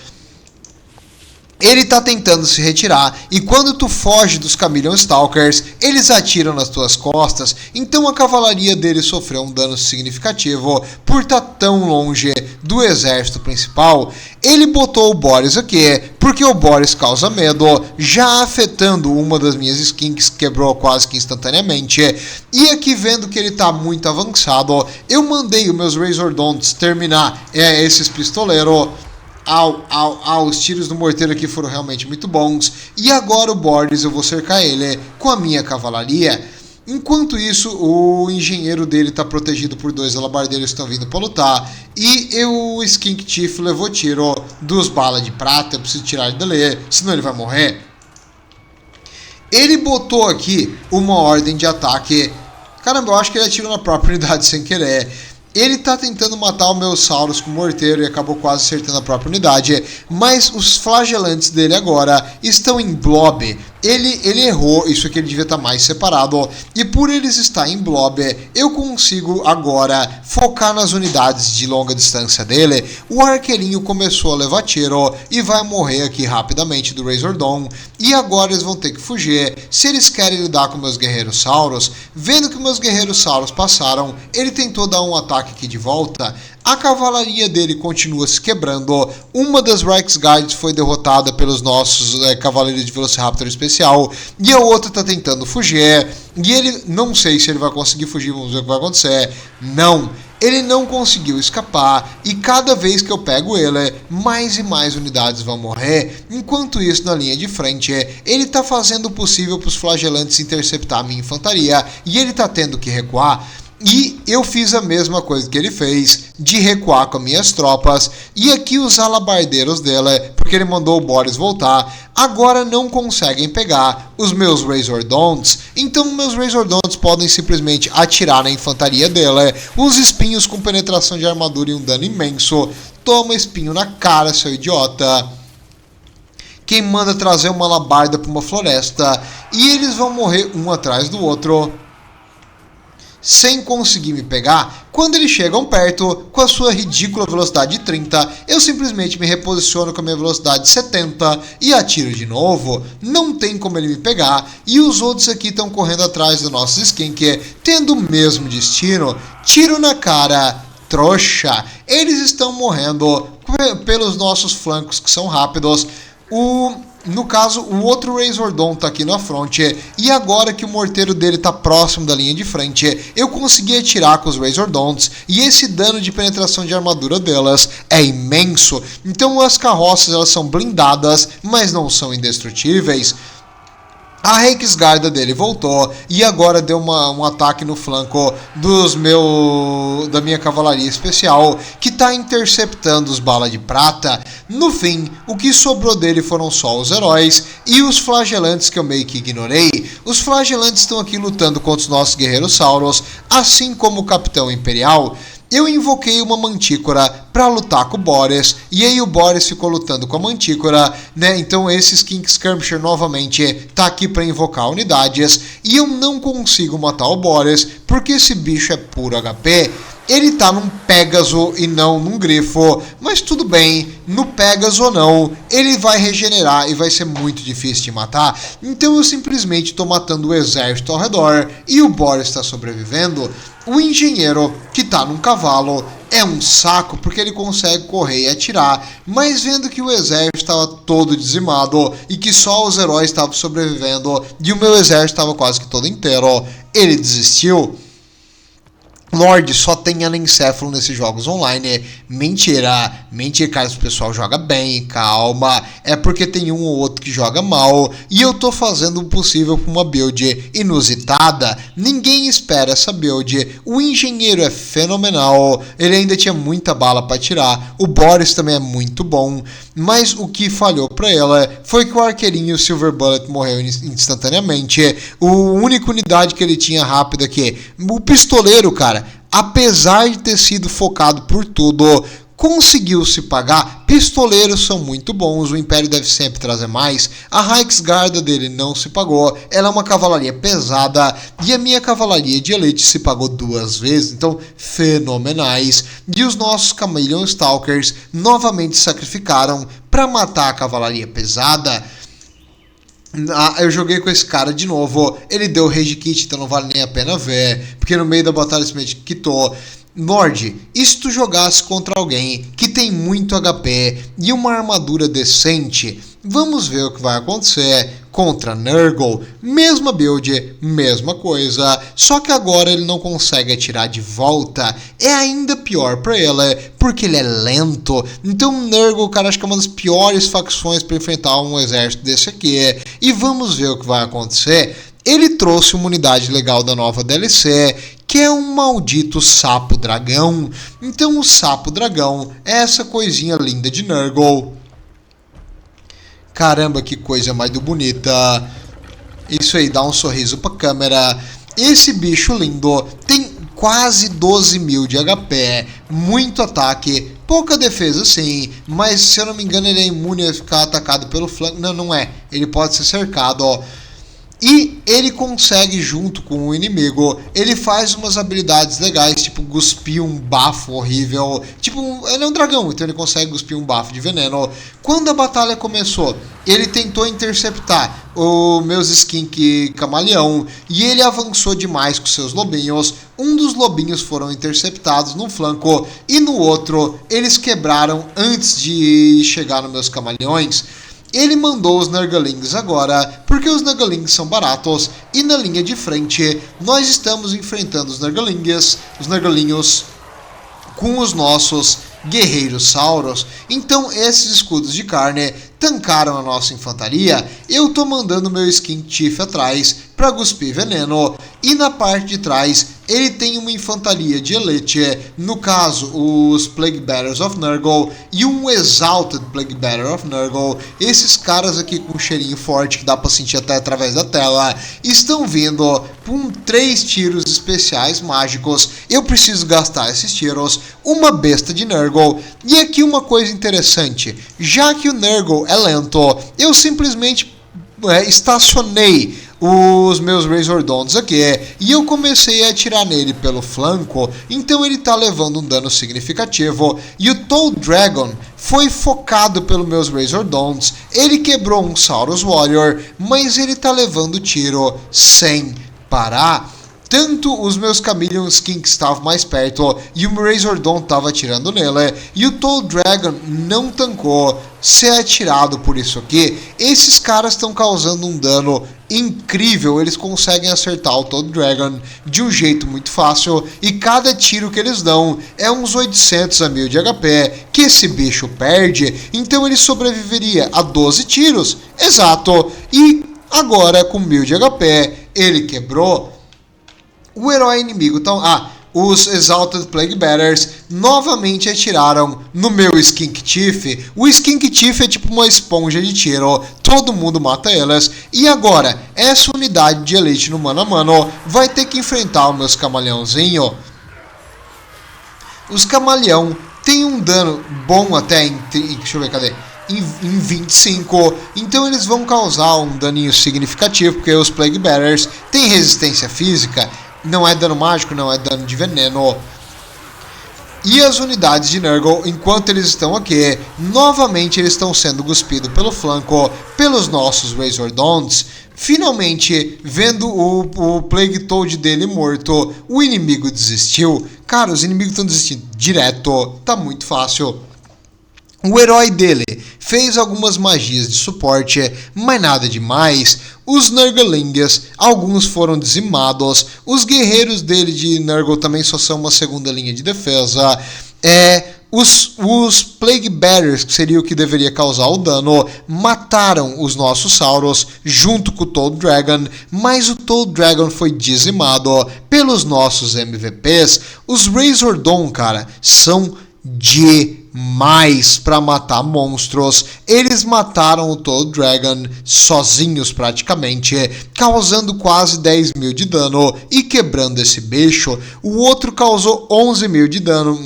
Ele tá tentando se retirar e quando tu foge dos Chameleon Stalkers, eles atiram nas tuas costas, então a cavalaria dele sofreu um dano significativo por estar tão longe do exército principal. Ele botou o Boris aqui, porque o Boris causa medo, já afetando uma das minhas skins, que quebrou quase que instantaneamente. E aqui vendo que ele tá muito avançado, eu mandei os meus Razordons terminar esses pistoleiros. Os tiros do morteiro aqui foram realmente muito bons. E agora o Boris, eu vou cercar ele com a minha cavalaria. Enquanto isso, o engenheiro dele está protegido por 2 alabardeiros que estão vindo para lutar. E o Skink Chief levou tiro dos balas de prata. Eu preciso tirar ele dali, senão ele vai morrer. Ele botou aqui uma ordem de ataque. Caramba, eu acho que ele atirou na própria unidade sem querer. Ele tá tentando matar o meu Saurus com morteiro e acabou quase acertando a própria unidade. Mas os flagelantes dele agora estão em blob. Ele errou, isso aqui ele devia estar mais separado. E por eles estar em blob, eu consigo agora focar nas unidades de longa distância dele. O arqueirinho começou a levar tiro e vai morrer aqui rapidamente do Razordon. E agora eles vão ter que fugir. Se eles querem lidar com meus guerreiros Sauros, vendo que meus guerreiros Sauros passaram, ele tentou dar um ataque aqui de volta. A cavalaria dele continua se quebrando. Uma das Reichsguards foi derrotada pelos nossos cavaleiros de Velociraptor especial. E a outra está tentando fugir. E ele, não sei se ele vai conseguir fugir, vamos ver o que vai acontecer. Não, ele não conseguiu escapar. E cada vez que eu pego ele, mais e mais unidades vão morrer. Enquanto isso, na linha de frente, ele está fazendo o possível para os flagelantes interceptar a minha infantaria. E ele está tendo que recuar. E eu fiz a mesma coisa que ele fez, de recuar com minhas tropas. E aqui os alabardeiros dele, porque ele mandou o Boris voltar, agora não conseguem pegar os meus Razordons. Então meus Razordons podem simplesmente atirar na infantaria dele. Uns espinhos com penetração de armadura e um dano imenso. Toma espinho na cara, seu idiota. quem manda trazer uma labarda para uma floresta, e eles vão morrer um atrás do outro, sem conseguir me pegar. Quando eles chegam perto, com a sua ridícula velocidade de 30, eu simplesmente me reposiciono com a minha velocidade de 70 e atiro de novo. Não tem como ele me pegar, e os outros aqui estão correndo atrás do nosso Skink, tendo o mesmo destino. Tiro na cara, trouxa. Eles estão morrendo pelos nossos flancos, que são rápidos. No caso, o outro Razordon tá aqui na fronte, e agora que o morteiro dele tá próximo da linha de frente, eu consegui atirar com os Razordons, e esse dano de penetração de armadura delas é imenso. Então as carroças, elas são blindadas, mas não são indestrutíveis. A Reiksguarda dele voltou e agora deu um ataque no flanco da minha cavalaria especial, que está interceptando os balas de prata. No fim, o que sobrou dele foram só os heróis e os flagelantes, que eu meio que ignorei. Os flagelantes estão aqui lutando contra os nossos guerreiros sauros, assim como o Capitão Imperial. Eu invoquei uma Mantícora para lutar com o Boris, e aí o Boris ficou lutando com a Mantícora, né? Então esse Skink Skirmisher novamente tá aqui para invocar unidades, e eu não consigo matar o Boris, porque esse bicho é puro HP. Ele tá num Pégaso e não num Grifo, mas tudo bem, no Pégaso ou não, ele vai regenerar e vai ser muito difícil de matar. Então eu simplesmente tô matando o exército ao redor e o Boris está sobrevivendo. O engenheiro, que tá num cavalo, é um saco porque ele consegue correr e atirar, mas vendo que o exército estava todo dizimado e que só os heróis estavam sobrevivendo e o meu exército estava quase que todo inteiro, ele desistiu. Lorde, só tem anencéfalo nesses jogos online. Mentira, cara, o pessoal joga bem, calma. É porque tem um ou outro que joga mal, e eu tô fazendo o possível com uma build inusitada. Ninguém espera essa build. O engenheiro é fenomenal, ele ainda tinha muita bala para tirar. O Boris também é muito bom, mas o que falhou para ela foi que o arqueirinho Silver Bullet morreu instantaneamente. A única unidade que ele tinha rápida aqui, o pistoleiro, cara, apesar de ter sido focado por tudo, conseguiu se pagar. Pistoleiros são muito bons, o Império deve sempre trazer mais. A Reiksguarda dele não se pagou, ela é uma cavalaria pesada, e a minha cavalaria de elite se pagou 2 vezes, então fenomenais. E os nossos Chameleon Stalkers novamente sacrificaram para matar a cavalaria pesada. Eu joguei com esse cara de novo, ele deu rage kit, então não vale nem a pena ver, porque no meio da batalha simplesmente quitou. Lorde, e se tu jogasse contra alguém que tem muito HP e uma armadura decente? Vamos ver o que vai acontecer contra Nurgle. Mesma build, mesma coisa, só que agora ele não consegue atirar de volta. É ainda pior pra ele, porque ele é lento. Então Nurgle, cara, acho que é uma das piores facções para enfrentar um exército desse aqui. E vamos ver o que vai acontecer. Ele trouxe uma unidade legal da nova DLC, que é um maldito sapo dragão. Então o sapo dragão é essa coisinha linda de Nurgle. Caramba, que coisa mais do bonita. Isso aí, dá um sorriso pra câmera. Esse bicho lindo tem quase 12 mil de HP, muito ataque, pouca defesa sim, mas se eu não me engano ele é imune a ficar atacado pelo flanco. Não, não é. Ele pode ser cercado, ó. E ele consegue, junto com o inimigo, ele faz umas habilidades legais, tipo cuspir um bafo horrível. Tipo, ele é um dragão, então ele consegue cuspir um bafo de veneno. Quando a batalha começou, ele tentou interceptar o meus Skink Camaleão e ele avançou demais com seus lobinhos. Um dos lobinhos foram interceptados num flanco e no outro eles quebraram antes de chegar nos meus camaleões. Ele mandou os Nurglings agora, porque os Nurglings são baratos, e na linha de frente nós estamos enfrentando os Nurglinhos com os nossos guerreiros sauros. Então esses escudos de carne tancaram a nossa infantaria. Eu tô mandando meu Skink Chief atrás, para cuspir veneno. E na parte de trás ele tem uma infantaria de elite, no caso os Plague Bearers of Nurgle e um Exalted Plague Bearer of Nurgle. Esses caras aqui com um cheirinho forte que dá para sentir até através da tela, estão vindo com 3 tiros especiais mágicos. Eu preciso gastar esses tiros, uma besta de Nurgle. E aqui uma coisa interessante, já que o Nurgle é lento, eu simplesmente estacionei os meus Razordons aqui e eu comecei a atirar nele pelo flanco, então ele tá levando um dano significativo. E o Toad Dragon foi focado pelos meus Razordons, ele quebrou um Saurus Warrior, mas ele tá levando tiro sem parar. Tanto os meus Chameleon Skinks estavam mais perto e o meu Razordon estava atirando nele, e o Toad Dragon não tancou ser atirado por isso aqui. Esses caras estão causando um dano incrível, eles conseguem acertar o Toad Dragon de um jeito muito fácil, e cada tiro que eles dão é uns 800 a 1000 de HP que esse bicho perde, então ele sobreviveria a 12 tiros, exato, e agora com 1000 de HP ele quebrou. O herói inimigo, então, os Exalted Plague Bearers novamente atiraram no meu Skink Chief. O Skink Chief é tipo uma esponja de tiro, todo mundo mata elas. E agora, essa unidade de elite no mano a mano vai ter que enfrentar os meus camaleãozinho. Os camaleão têm um dano bom até deixa eu ver, cadê? Em 25, então eles vão causar um daninho significativo, porque os Plague Bearers têm resistência física. Não é dano mágico, não é dano de veneno. E as unidades de Nurgle, enquanto eles estão aqui, novamente eles estão sendo cuspidos pelo flanco, pelos nossos Razordons. Finalmente, vendo o Plague Toad dele morto, o inimigo desistiu. Cara, os inimigos estão desistindo direto, tá muito fácil. O herói dele fez algumas magias de suporte, mas nada demais. Os Nurglings, alguns foram dizimados. Os guerreiros dele de Nurgle também só são uma segunda linha de defesa. Os Plague Bearers, que seria o que deveria causar o dano, mataram os nossos Saurus junto com o Toad Dragon, mas o Toad Dragon foi dizimado pelos nossos MVPs. Os Razordon, cara, são demais para matar monstros. Eles mataram o Toad Dragon sozinhos praticamente, causando quase 10 mil de dano e quebrando esse bicho. O outro causou 11 mil de dano,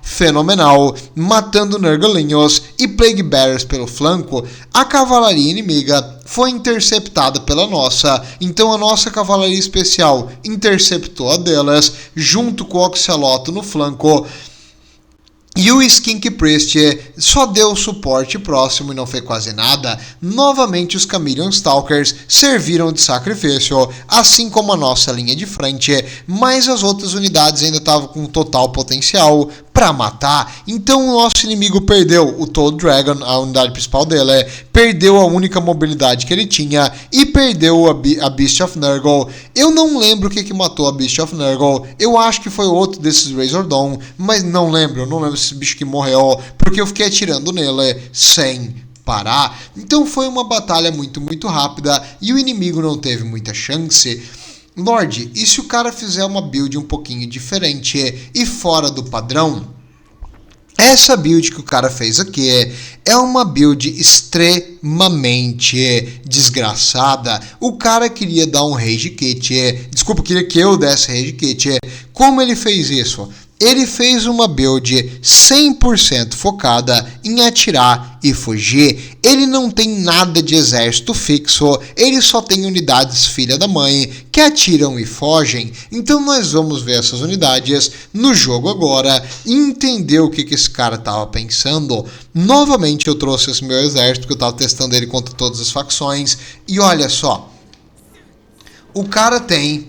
fenomenal, matando Nurglinhos e Plague Bearers pelo flanco. A cavalaria inimiga foi interceptada pela nossa, então a nossa cavalaria especial interceptou a delas, junto com o Oxaloto no flanco. E o Skink Priest só deu suporte próximo e não fez quase nada. Novamente os Chameleon Stalkers serviram de sacrifício, assim como a nossa linha de frente, mas as outras unidades ainda estavam com total potencial para matar. Então o nosso inimigo perdeu o Toad Dragon, a unidade principal dele, perdeu a única mobilidade que ele tinha e perdeu a Beast of Nurgle. Eu não lembro o que matou a Beast of Nurgle, eu acho que foi outro desses Razordon, mas não lembro esse bicho que morreu, porque eu fiquei atirando nele sem parar. Então foi uma batalha muito rápida e o inimigo não teve muita chance. Lorde, e se o cara fizer uma build um pouquinho diferente e fora do padrão? Essa build que o cara fez aqui é uma build extremamente desgraçada. O cara queria dar um Rage Kit, queria que eu desse Rage Kit. Como ele fez isso? Ele fez uma build 100% focada em atirar e fugir. Ele não tem nada de exército fixo, ele só tem unidades filha da mãe que atiram e fogem. Então nós vamos ver essas unidades no jogo agora e entender o que esse cara estava pensando. Novamente eu trouxe esse meu exército, que eu estava testando ele contra todas as facções. E olha só, o cara tem,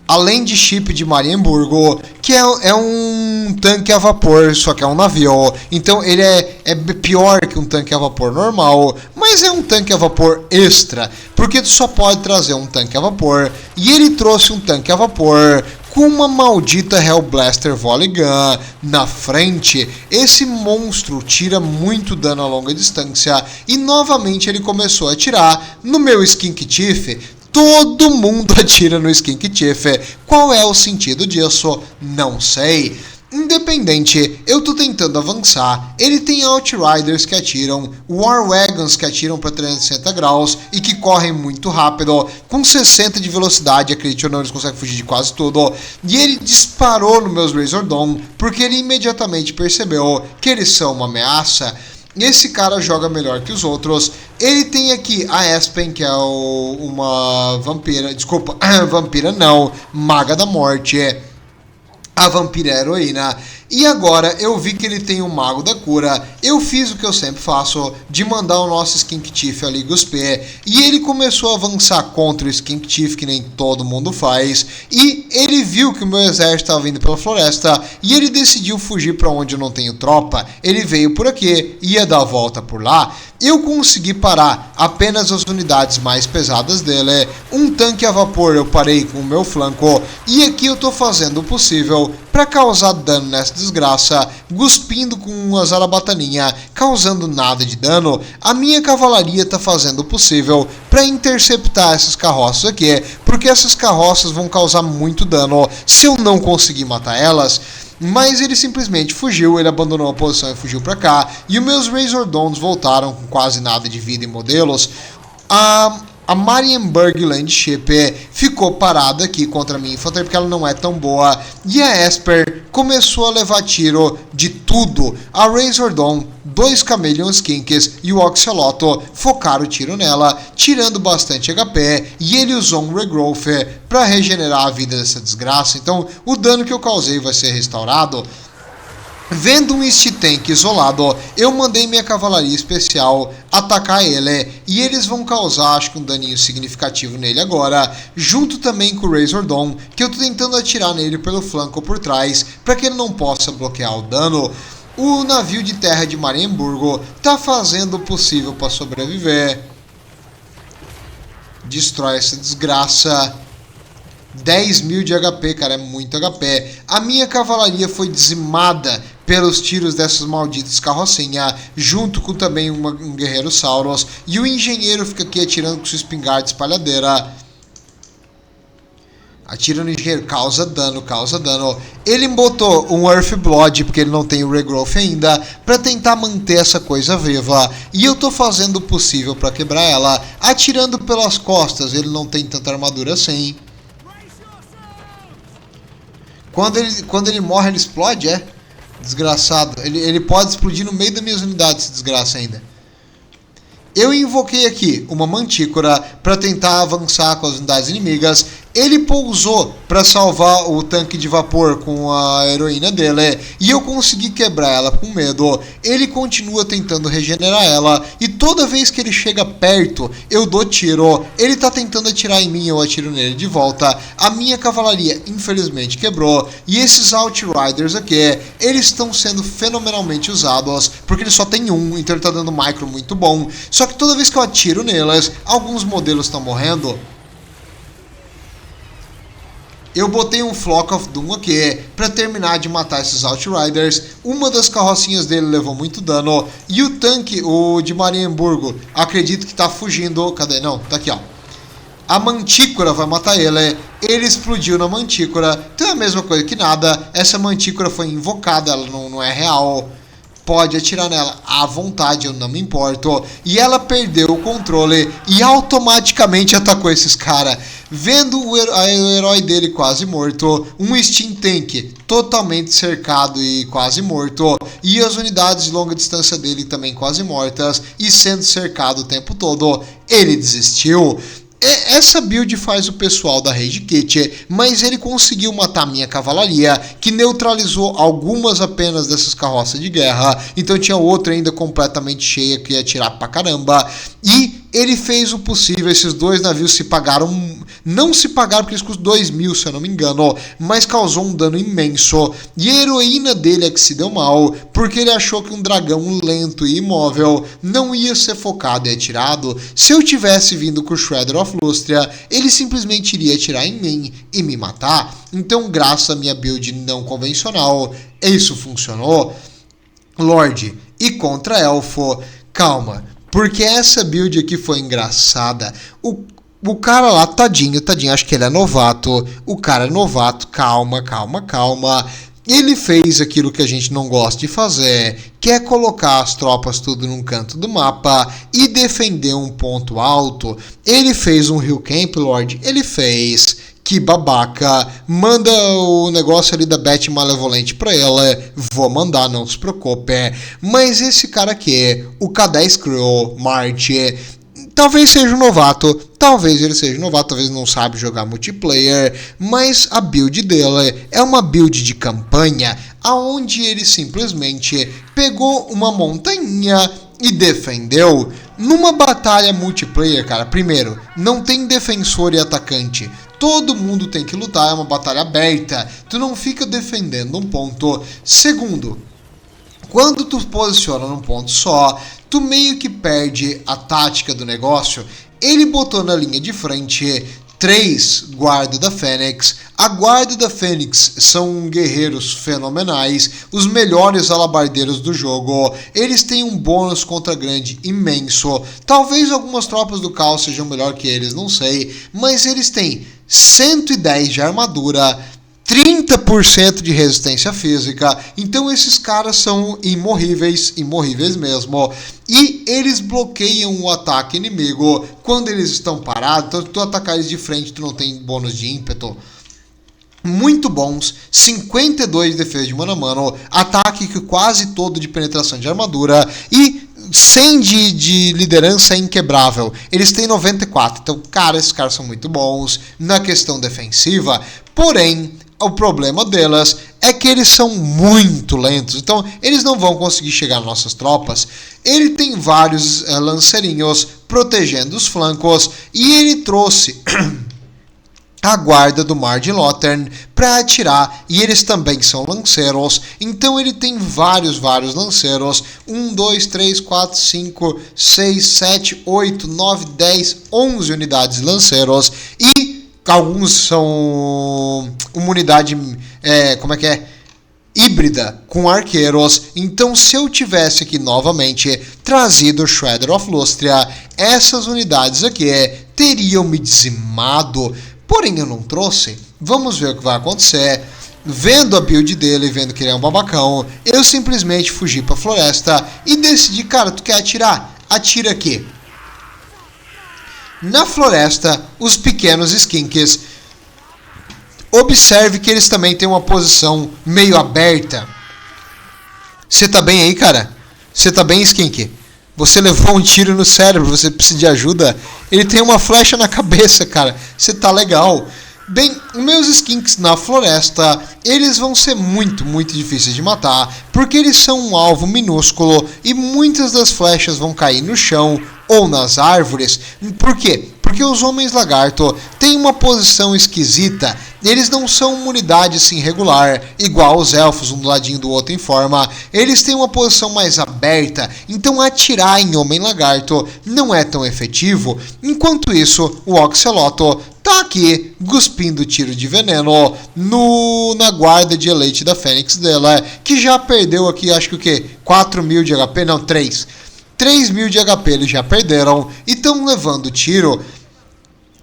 além de chip de Marienburgo, que é um tanque a vapor, só que é um navio. Então ele é pior que um tanque a vapor normal, mas é um tanque a vapor extra, porque tu só pode trazer um tanque a vapor. E ele trouxe um tanque a vapor com uma maldita Hellblaster Volley Gun na frente. Esse monstro tira muito dano a longa distância. E novamente ele começou a atirar no meu Skink Chief. Todo mundo atira no Skink Chief. Qual é o sentido disso? Não sei. Independente, eu tô tentando avançar. Ele tem Outriders que atiram, War Wagons que atiram para 360 graus e que correm muito rápido, com 60 de velocidade, acredite ou não, eles conseguem fugir de quase tudo. E ele disparou nos meus Razor Dawn porque ele imediatamente percebeu que eles são uma ameaça. Esse cara joga melhor que os outros. Ele tem aqui a Aspen, que é uma vampira, desculpa, vampira não, maga da morte. A vampira heroína. E agora eu vi que ele tem o mago da cura. Eu fiz o que eu sempre faço, de mandar o nosso Skink Chief ali cuspir. E ele começou a avançar contra o Skink Chief, que nem todo mundo faz. E ele viu que o meu exército estava vindo pela floresta. E ele decidiu fugir para onde eu não tenho tropa. Ele veio por aqui, ia dar a volta por lá. Eu consegui parar apenas as unidades mais pesadas dele. Um tanque a vapor eu parei com o meu flanco. E aqui eu estou fazendo o possível para causar dano nessa desgraça, cuspindo com uma zarabataninha, causando nada de dano. A minha cavalaria está fazendo o possível para interceptar essas carroças aqui, porque essas carroças vão causar muito dano se eu não conseguir matar elas. Mas ele simplesmente fugiu, ele abandonou a posição e fugiu para cá. E os meus Razor Dawns voltaram com quase nada de vida e modelos. A Marienburg Landship ficou parada aqui contra a minha infantaria porque ela não é tão boa. E a Esper começou a levar tiro de tudo. A Razor Dawn, 2 Chameleon Skinks e o Oxaloto focaram o tiro nela, tirando bastante HP. E ele usou um Regrowth para regenerar a vida dessa desgraça. Então o dano que eu causei vai ser restaurado. Vendo um Tank isolado, eu mandei minha cavalaria especial atacar ele, e eles vão causar, acho que um daninho significativo nele agora, junto também com o Razor Dawn, que eu tô tentando atirar nele pelo flanco ou por trás, para que ele não possa bloquear o dano. O navio de terra de Marienburgo tá fazendo o possível para sobreviver. Destrói essa desgraça. 10.000 de HP, cara, é muito HP. A minha cavalaria foi dizimada pelos tiros dessas malditas carrocinhas, junto com também um guerreiro Sauros. E o engenheiro fica aqui atirando com sua espingarda espalhadeira. Atira no engenheiro, causa dano, causa dano. Ele botou um Earthblood, porque ele não tem o Regrowth ainda, para tentar manter essa coisa viva. E eu tô fazendo o possível para quebrar ela, atirando pelas costas. Ele não tem tanta armadura assim. Quando ele morre, ele explode, é? Desgraçado. Ele pode explodir no meio das minhas unidades, esse desgraça ainda. Eu invoquei aqui uma mantícora para tentar avançar com as unidades inimigas. Ele pousou para salvar o tanque de vapor com a heroína dele e eu consegui quebrar ela com medo. Ele continua tentando regenerar ela e toda vez que ele chega perto eu dou tiro. Ele tá tentando atirar em mim, eu atiro nele de volta. A minha cavalaria infelizmente quebrou e esses Outriders aqui, eles estão sendo fenomenalmente usados porque ele só tem um, então ele tá dando micro muito bom. Só que toda vez que eu atiro neles, alguns modelos estão morrendo. Eu botei um Flock of Doom aqui para terminar de matar esses Outriders. Uma das carrocinhas dele levou muito dano. E o tanque, o de Marienburgo, acredito que tá fugindo. Cadê? Não, tá aqui, ó. A mantícora vai matar ele. Ele explodiu na mantícora. Então é a mesma coisa que nada. Essa mantícora foi invocada, ela não é real. Pode atirar nela à vontade, eu não me importo. E ela perdeu o controle e automaticamente atacou esses caras. Vendo o herói dele quase morto, um Steam Tank totalmente cercado e quase morto, e as unidades de longa distância dele também quase mortas e sendo cercado o tempo todo, ele desistiu. Essa build faz o pessoal da Rage Kit, mas ele conseguiu matar minha cavalaria, que neutralizou algumas apenas dessas carroças de guerra, então tinha outra ainda completamente cheia que ia atirar pra caramba, e ele fez o possível. Esses dois navios se pagaram, não se pagaram porque eles custam 2.000 se eu não me engano, mas causou um dano imenso, e a heroína dele é que se deu mal, porque ele achou que um dragão lento e imóvel não ia ser focado e atirado. Se eu tivesse vindo com o Shredder of Lustria, ele simplesmente iria atirar em mim e me matar. Então, graças à minha build não convencional, isso funcionou. Lorde e contra Elfo, calma, porque essa build aqui foi engraçada. O cara lá, tadinho, acho que ele é novato. O cara é novato, calma. Ele fez aquilo que a gente não gosta de fazer, que é colocar as tropas tudo num canto do mapa e defender um ponto alto. Ele fez um Hill Camp Lord, ele fez. Que babaca, manda o negócio ali da Beth Malevolente pra ela, vou mandar, não se preocupe. Mas esse cara aqui, o K10 Crew, Marte, talvez seja um novato, talvez não sabe jogar multiplayer, mas a build dele é uma build de campanha, aonde ele simplesmente pegou uma montanha e defendeu. Numa batalha multiplayer, cara, primeiro, não tem defensor e atacante. Todo mundo tem que lutar, é uma batalha aberta. Tu não fica defendendo um ponto. Segundo, quando tu posiciona num ponto só, tu meio que perde a tática do negócio. Ele botou na linha de frente 3 Guarda da Fênix. A Guarda da Fênix são guerreiros fenomenais, os melhores alabardeiros do jogo. Eles têm um bônus contra grande imenso. Talvez algumas tropas do caos sejam melhor que eles, não sei. Mas eles têm 110 de armadura, 30% de resistência física, então esses caras são imorríveis mesmo, e eles bloqueiam o ataque inimigo quando eles estão parados. Então, se tu atacar eles de frente, tu não tem bônus de ímpeto. Muito bons, 52 de defesa de mano a mano, ataque quase todo de penetração de armadura e 100 de liderança inquebrável. Eles têm 94, então, cara, esses caras são muito bons na questão defensiva, porém, o problema delas é que eles são muito lentos, então eles não vão conseguir chegar nas nossas tropas. Ele tem vários lanceirinhos protegendo os flancos e ele trouxe a guarda do Mar de Lothern para atirar, e eles também são lanceiros, então ele tem vários lanceiros, 1, 2, 3, 4, 5, 6, 7, 8, 9, 10, 11 unidades lanceiros, e alguns são uma unidade, híbrida com arqueiros. Então, se eu tivesse aqui novamente trazido o Shredder of Lustria, essas unidades aqui teriam me dizimado. Porém, eu não trouxe. Vamos ver o que vai acontecer. Vendo a build dele, vendo que ele é um babacão, eu simplesmente fugi pra floresta e decidi, cara, tu quer atirar? Atira aqui. Na floresta, os pequenos skinks. Observe que eles também têm uma posição meio aberta. Você tá bem aí, cara? Você tá bem, skink? Você levou um tiro no cérebro, você precisa de ajuda? Ele tem uma flecha na cabeça, cara. Você tá legal. Bem, meus skinks na floresta, eles vão ser muito difíceis de matar, porque eles são um alvo minúsculo e muitas das flechas vão cair no chão ou nas árvores. Por quê? Porque os homens lagarto têm uma posição esquisita. Eles não são uma unidade assim regular, igual os elfos, um do ladinho do outro em forma. Eles têm uma posição mais aberta, então atirar em homem lagarto não é tão efetivo. Enquanto isso, o Oxaloto tá aqui cuspindo tiro de veneno na guarda de elite da Fênix dela, que já perdeu aqui, acho que o quê? 4.000 de HP? Não, 3. 3.000 de HP eles já perderam e estão levando tiro.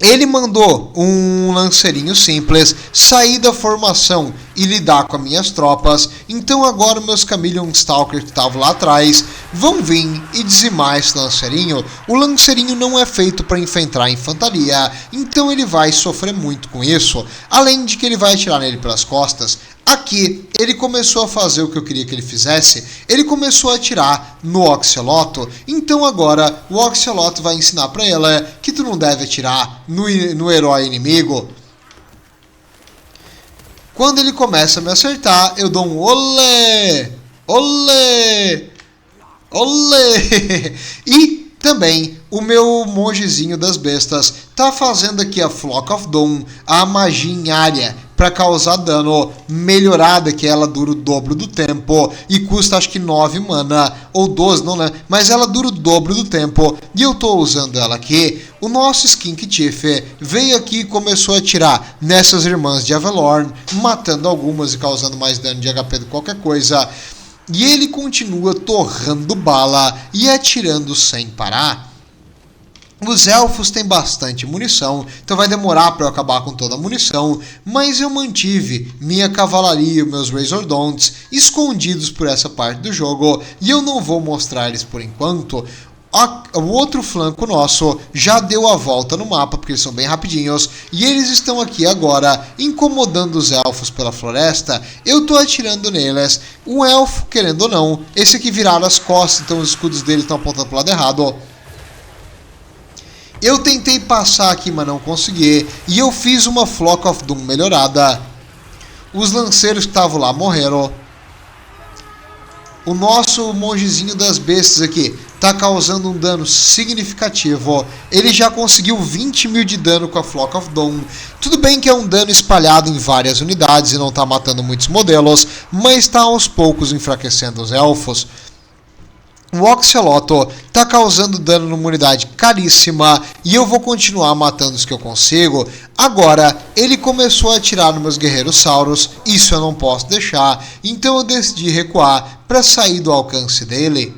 Ele mandou um lanceirinho simples sair da formação e lidar com as minhas tropas. Então agora meus Chameleon Stalker que estavam lá atrás vão vir e dizimar esse lanceirinho. O lanceirinho não é feito para enfrentar a infantaria, então ele vai sofrer muito com isso. Além de que ele vai atirar nele pelas costas. Aqui, ele começou a fazer o que eu queria que ele fizesse. Ele começou a atirar no Oxaloto. Então agora, o Oxaloto vai ensinar pra ela que tu não deve atirar no herói inimigo. Quando ele começa a me acertar, eu dou um olé! Olé! Olé! E também o meu mongezinho das bestas tá fazendo aqui a Flock of Dawn, a magia em área, para causar dano melhorada, que ela dura o dobro do tempo e custa acho que 9 mana, ou 12, não né? Mas ela dura o dobro do tempo e eu tô usando ela aqui. O nosso Skink Chief veio aqui e começou a atirar nessas irmãs de Avalorn, matando algumas e causando mais dano de HP do que qualquer coisa. E ele continua torrando bala e atirando sem parar. Os elfos têm bastante munição, então vai demorar para eu acabar com toda a munição, mas eu mantive minha cavalaria e meus Razordons escondidos por essa parte do jogo e eu não vou mostrar eles por enquanto. O outro flanco nosso já deu a volta no mapa, porque eles são bem rapidinhos, e eles estão aqui agora incomodando os elfos pela floresta. Eu tô atirando neles. Um elfo, querendo ou não, esse aqui viraram as costas, então os escudos dele estão apontando para o lado errado. Eu tentei passar aqui, mas não consegui, e eu fiz uma Flock of Doom melhorada. Os lanceiros que estavam lá morreram. O nosso mongezinho das bestas aqui está causando um dano significativo. Ele já conseguiu 20 mil de dano com a Flock of Doom. Tudo bem que é um dano espalhado em várias unidades e não está matando muitos modelos, mas está aos poucos enfraquecendo os elfos. O Oxaloto está causando dano numa unidade caríssima e eu vou continuar matando os que eu consigo. Agora, ele começou a atirar nos meus guerreiros sauros, isso eu não posso deixar, então eu decidi recuar para sair do alcance dele.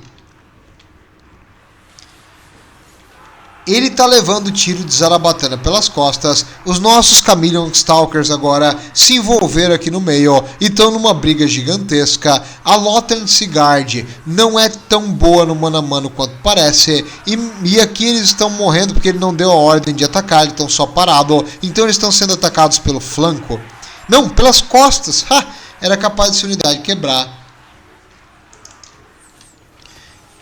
Ele está levando tiro de Zarabatana pelas costas. Os nossos Chameleon Stalkers agora se envolveram aqui no meio e estão numa briga gigantesca. A Lothern Sigurd não é tão boa no mano a mano quanto parece. E aqui eles estão morrendo porque ele não deu a ordem de atacar, eles estão só parados. Então eles estão sendo atacados pelo flanco. Não, pelas costas. Era capaz de essa unidade quebrar.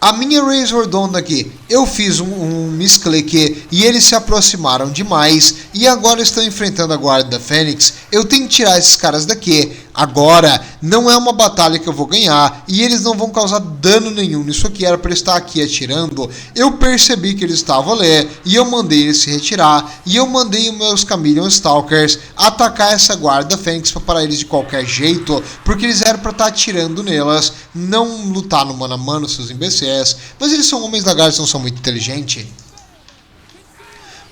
A minha Razordon aqui, eu fiz um misclick e eles se aproximaram demais e agora estão enfrentando a Guarda da Fênix. Eu tenho que tirar esses caras daqui. Agora, não é uma batalha que eu vou ganhar e eles não vão causar dano nenhum nisso aqui. Era para estar aqui atirando. Eu percebi que eles estavam ali e eu mandei eles se retirar. E eu mandei os meus Chameleon Stalkers atacar essa Guarda da Fênix para parar eles de qualquer jeito. Porque eles eram para estar atirando nelas, não lutar no mano a mano, seus imbecis. Mas eles são homens lagartos, não são muito inteligentes.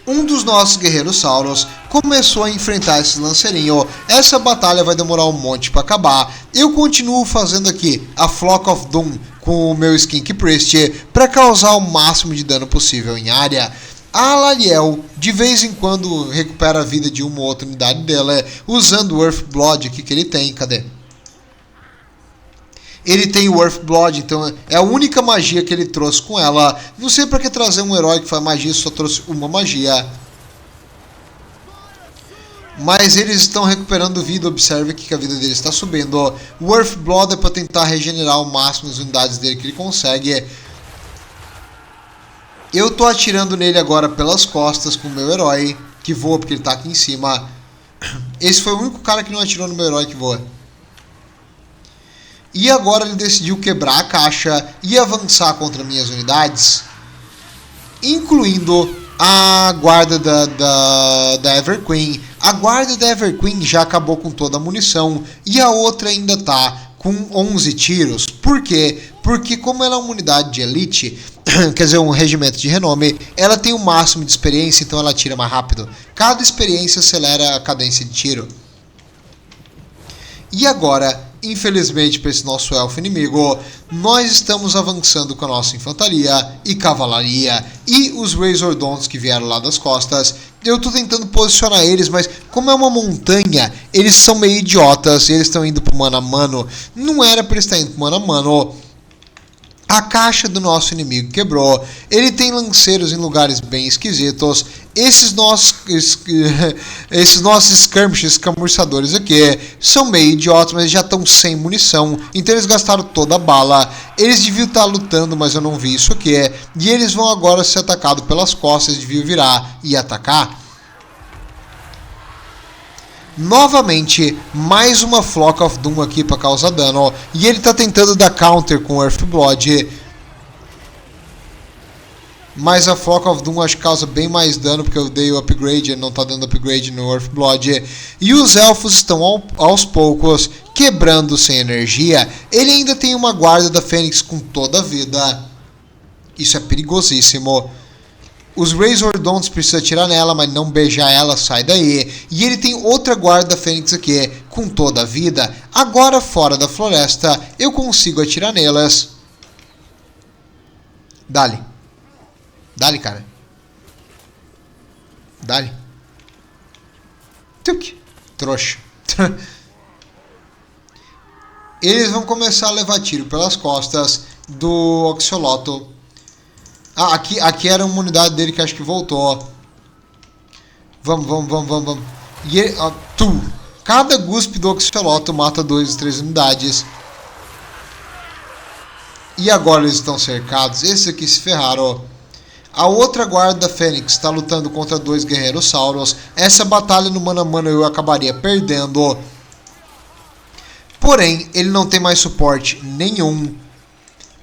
Um dos nossos guerreiros sauros começou a enfrentar esse lanceirinho. Essa batalha vai demorar um monte para acabar. Eu continuo fazendo aqui a Flock of Doom com o meu Skink Priest para causar o máximo de dano possível em área. A Alarielle de vez em quando recupera a vida de uma ou outra unidade dela usando o Earthblood aqui que ele tem. Cadê? Ele tem o Earthblood, então é a única magia que ele trouxe com ela. Não sei pra que trazer um herói que faz magia, só trouxe uma magia. Mas eles estão recuperando vida, observe aqui que a vida dele está subindo. O Earthblood é para tentar regenerar ao máximo as unidades dele que ele consegue. Eu tô atirando nele agora pelas costas com o meu herói, que voa porque ele tá aqui em cima. Esse foi o único cara que não atirou no meu herói que voa. E agora ele decidiu quebrar a caixa e avançar contra minhas unidades, incluindo a guarda da Everqueen. A guarda da Everqueen já acabou com toda a munição e a outra ainda está com 11 tiros. Por quê? Porque como ela é uma unidade de elite, quer dizer, um regimento de renome, ela tem o máximo de experiência, então ela tira mais rápido. Cada experiência acelera a cadência de tiro. E agora, infelizmente para esse nosso elfo inimigo, nós estamos avançando com a nossa infantaria e cavalaria e os Razordons que vieram lá das costas. Eu estou tentando posicionar eles, mas como é uma montanha, eles são meio idiotas e eles estão indo pro mano a mano. Não era para eles estar indo pro mano a mano. A caixa do nosso inimigo quebrou. Ele tem lanceiros em lugares bem esquisitos. Esses nossos skirmishes, escamurçadores aqui, são meio idiotas, mas já estão sem munição. Então eles gastaram toda a bala. Eles deviam estar lutando, mas eu não vi isso aqui. E eles vão agora ser atacados pelas costas. Deviam virar e atacar. Novamente, mais uma Flock of Doom aqui para causar dano. E ele está tentando dar counter com Earthblood. Mas a Flock of Doom acho que causa bem mais dano, porque eu dei o upgrade, ele não está dando upgrade no Earthblood. E os elfos estão aos poucos quebrando sem energia. Ele ainda tem uma guarda da Fênix com toda a vida. Isso é perigosíssimo. Os Razordons precisam atirar nela, mas não beijar ela, sai daí. E ele tem outra guarda da Fênix aqui, com toda a vida. Agora, fora da floresta, eu consigo atirar nelas. Dale. Dale, cara. Dá-lhe. Tuc. Trouxa. Eles vão começar a levar tiro pelas costas do Oxaloto. Ah, aqui era uma unidade dele que acho que voltou. Vamos. E ele, cada guspe do Oxaloto mata 2 ou 3 unidades. E agora eles estão cercados. Esses aqui se ferraram. A outra guarda da Fênix está lutando contra 2 guerreiros sauros. Essa batalha no mano a mano eu acabaria perdendo. Porém, ele não tem mais suporte nenhum.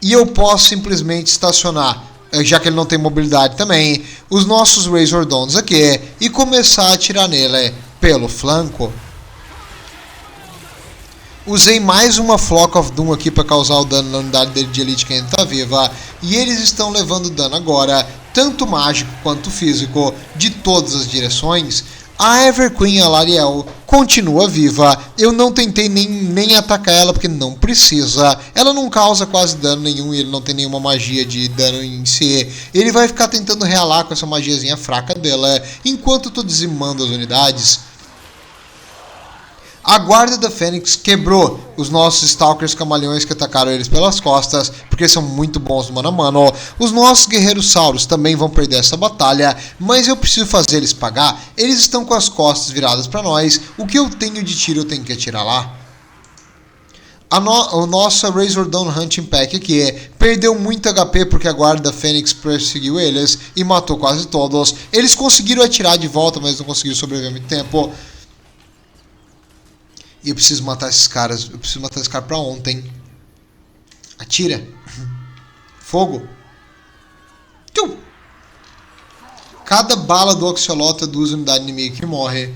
E eu posso simplesmente estacionar, já que ele não tem mobilidade também, os nossos Razordons aqui e começar a atirar nele pelo flanco. Usei mais uma Flock of Doom aqui para causar o dano na unidade dele de elite que ainda está viva. E eles estão levando dano agora, tanto mágico quanto físico, de todas as direções. A Everqueen, a Lariel, continua viva. Eu não tentei nem atacar ela porque não precisa. Ela não causa quase dano nenhum e ele não tem nenhuma magia de dano em si. Ele vai ficar tentando realar com essa magiazinha fraca dela enquanto eu estou dizimando as unidades. A guarda da Fênix quebrou os nossos Stalkers camaleões que atacaram eles pelas costas, porque são muito bons no mano a mano. Os nossos guerreiros sauros também vão perder essa batalha, mas eu preciso fazer eles pagar. Eles estão com as costas viradas para nós, o que eu tenho de tiro eu tenho que atirar lá. A nossa Razordon Hunting Pack aqui perdeu muito HP porque a guarda da Fênix perseguiu eles e matou quase todos. Eles conseguiram atirar de volta, mas não conseguiram sobreviver muito tempo. E eu preciso matar esses caras. Eu preciso matar esse cara pra ontem. Atira. Fogo. Cada bala do Oxaloto é 2 unidades inimigas que morre.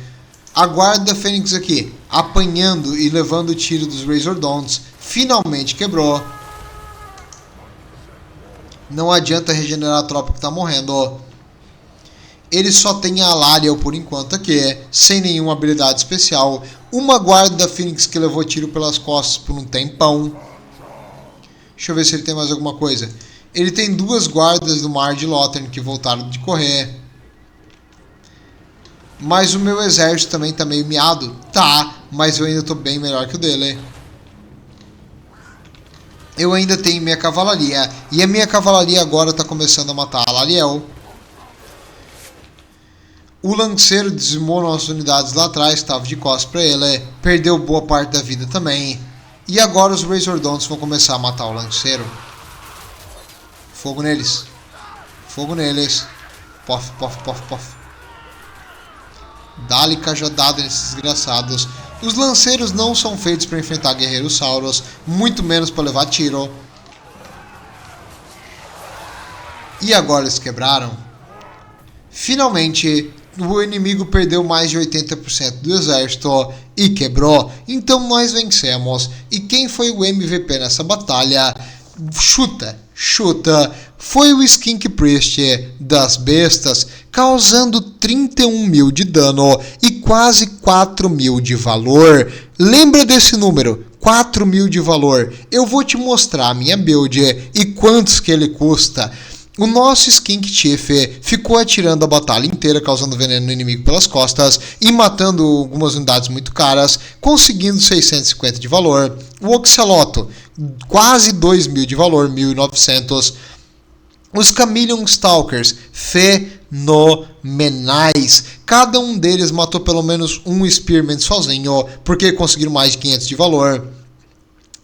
A guarda da Fênix aqui, apanhando e levando o tiro dos Razordons, finalmente quebrou. Não adianta regenerar a tropa que tá morrendo. Ele só tem a Lariel por enquanto aqui, sem nenhuma habilidade especial. Uma guarda da Fênix que levou tiro pelas costas por um tempão. Deixa eu ver se ele tem mais alguma coisa. Ele tem 2 guardas do Mar de Lothern que voltaram de correr. Mas o meu exército também tá meio miado. Tá, mas eu ainda tô bem melhor que o dele. Eu ainda tenho minha cavalaria. E a minha cavalaria agora tá começando a matar a Lariel. O lanceiro dizimou nossas unidades lá atrás, estava de costas para ele, perdeu boa parte da vida também. E agora os Razordons vão começar a matar o lanceiro. Fogo neles. Fogo neles. Pof. Dá-lhe cajadada nesses desgraçados. Os lanceiros não são feitos para enfrentar guerreiros sauros, muito menos para levar tiro. E agora eles quebraram. Finalmente, o inimigo perdeu mais de 80% do exército e quebrou. Então nós vencemos. E quem foi o MVP nessa batalha? Chuta. Foi o Skink Priest das bestas, causando 31 mil de dano e quase 4 mil de valor. Lembra desse número? 4 mil de valor. Eu vou te mostrar a minha build e quantos que ele custa. O nosso Skink Chief ficou atirando a batalha inteira, causando veneno no inimigo pelas costas e matando algumas unidades muito caras, conseguindo 650 de valor. O Oxaloto, quase 2.000 de valor, 1.900. Os Chameleon Stalkers, fenomenais. Cada um deles matou pelo menos um Spearman sozinho, porque conseguiram mais de 500 de valor.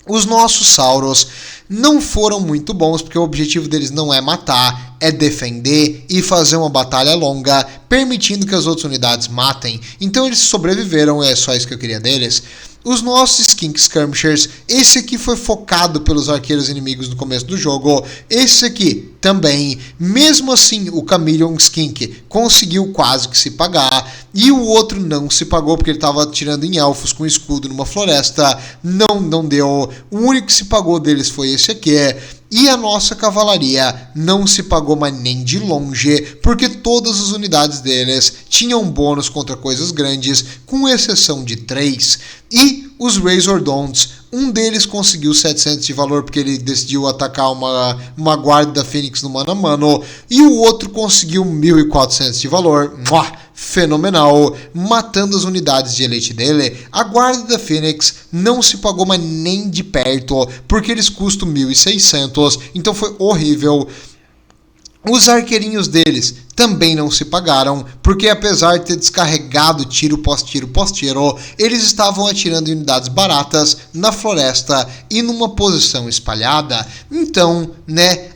Os nossos Sauros não foram muito bons, porque o objetivo deles não é matar, é defender e fazer uma batalha longa, permitindo que as outras unidades matem. Então eles sobreviveram, é só isso que eu queria deles. Os nossos Skink Skirmishers, esse aqui foi focado pelos arqueiros inimigos no começo do jogo, esse aqui também. Mesmo assim, o Chameleon Skink conseguiu quase que se pagar, e o outro não se pagou porque ele estava atirando em elfos com escudo numa floresta, não deu. O único que se pagou deles foi esse aqui. E a nossa cavalaria não se pagou mais nem de longe, porque todas as unidades deles tinham bônus contra coisas grandes, com exceção de 3. E os Razordons. Um deles conseguiu 700 de valor porque ele decidiu atacar uma guarda da Fênix no mano a mano. E o outro conseguiu 1.400 de valor. Fenomenal. Matando as unidades de elite dele, a guarda da Fênix não se pagou mais nem de perto, porque eles custam 1.600. Então foi horrível. Os arqueirinhos deles também não se pagaram, porque apesar de ter descarregado tiro pós tiro pós tiro, eles estavam atirando em unidades baratas na floresta e numa posição espalhada. Então,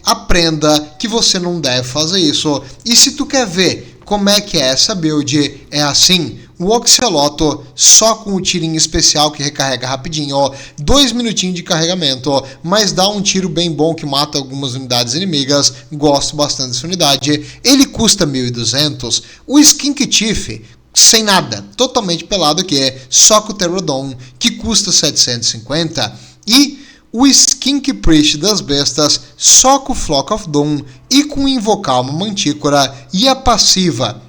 aprenda que você não deve fazer isso. E se tu quer ver como é que é essa build, é assim: o Oxeloto só com o tirinho especial que recarrega rapidinho, 2 minutinhos de carregamento, mas dá um tiro bem bom que mata algumas unidades inimigas. Gosto bastante dessa unidade. Ele custa 1.200. O Skink Chief, sem nada, totalmente pelado aqui, só com o Pterodon, que custa 750. E o Skink Priest das bestas, só com o Flock of Doom e com invocar uma mantícora e a passiva.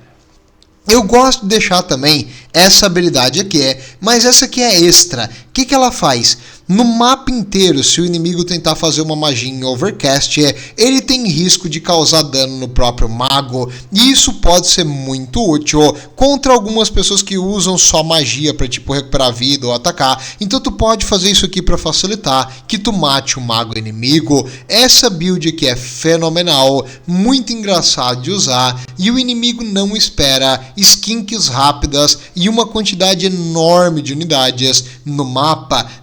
Eu gosto de deixar também essa habilidade aqui, mas essa aqui é extra. O que ela faz? No mapa inteiro, se o inimigo tentar fazer uma magia em Overcast, ele tem risco de causar dano no próprio mago, e isso pode ser muito útil contra algumas pessoas que usam só magia para recuperar vida ou atacar. Então tu pode fazer isso aqui para facilitar que tu mate o mago inimigo. Essa build aqui é fenomenal, muito engraçado de usar, e o inimigo não espera skinks rápidas e uma quantidade enorme de unidades no mapa.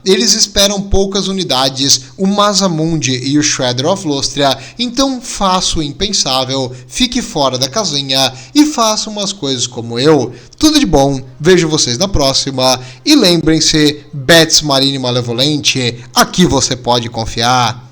Eles esperam poucas unidades, o Masamund e o Shredder of Lustria. Então faça o impensável, fique fora da casinha e faça umas coisas como eu. Tudo de bom, vejo vocês na próxima e lembrem-se, Bats Marine Malevolente, aqui você pode confiar.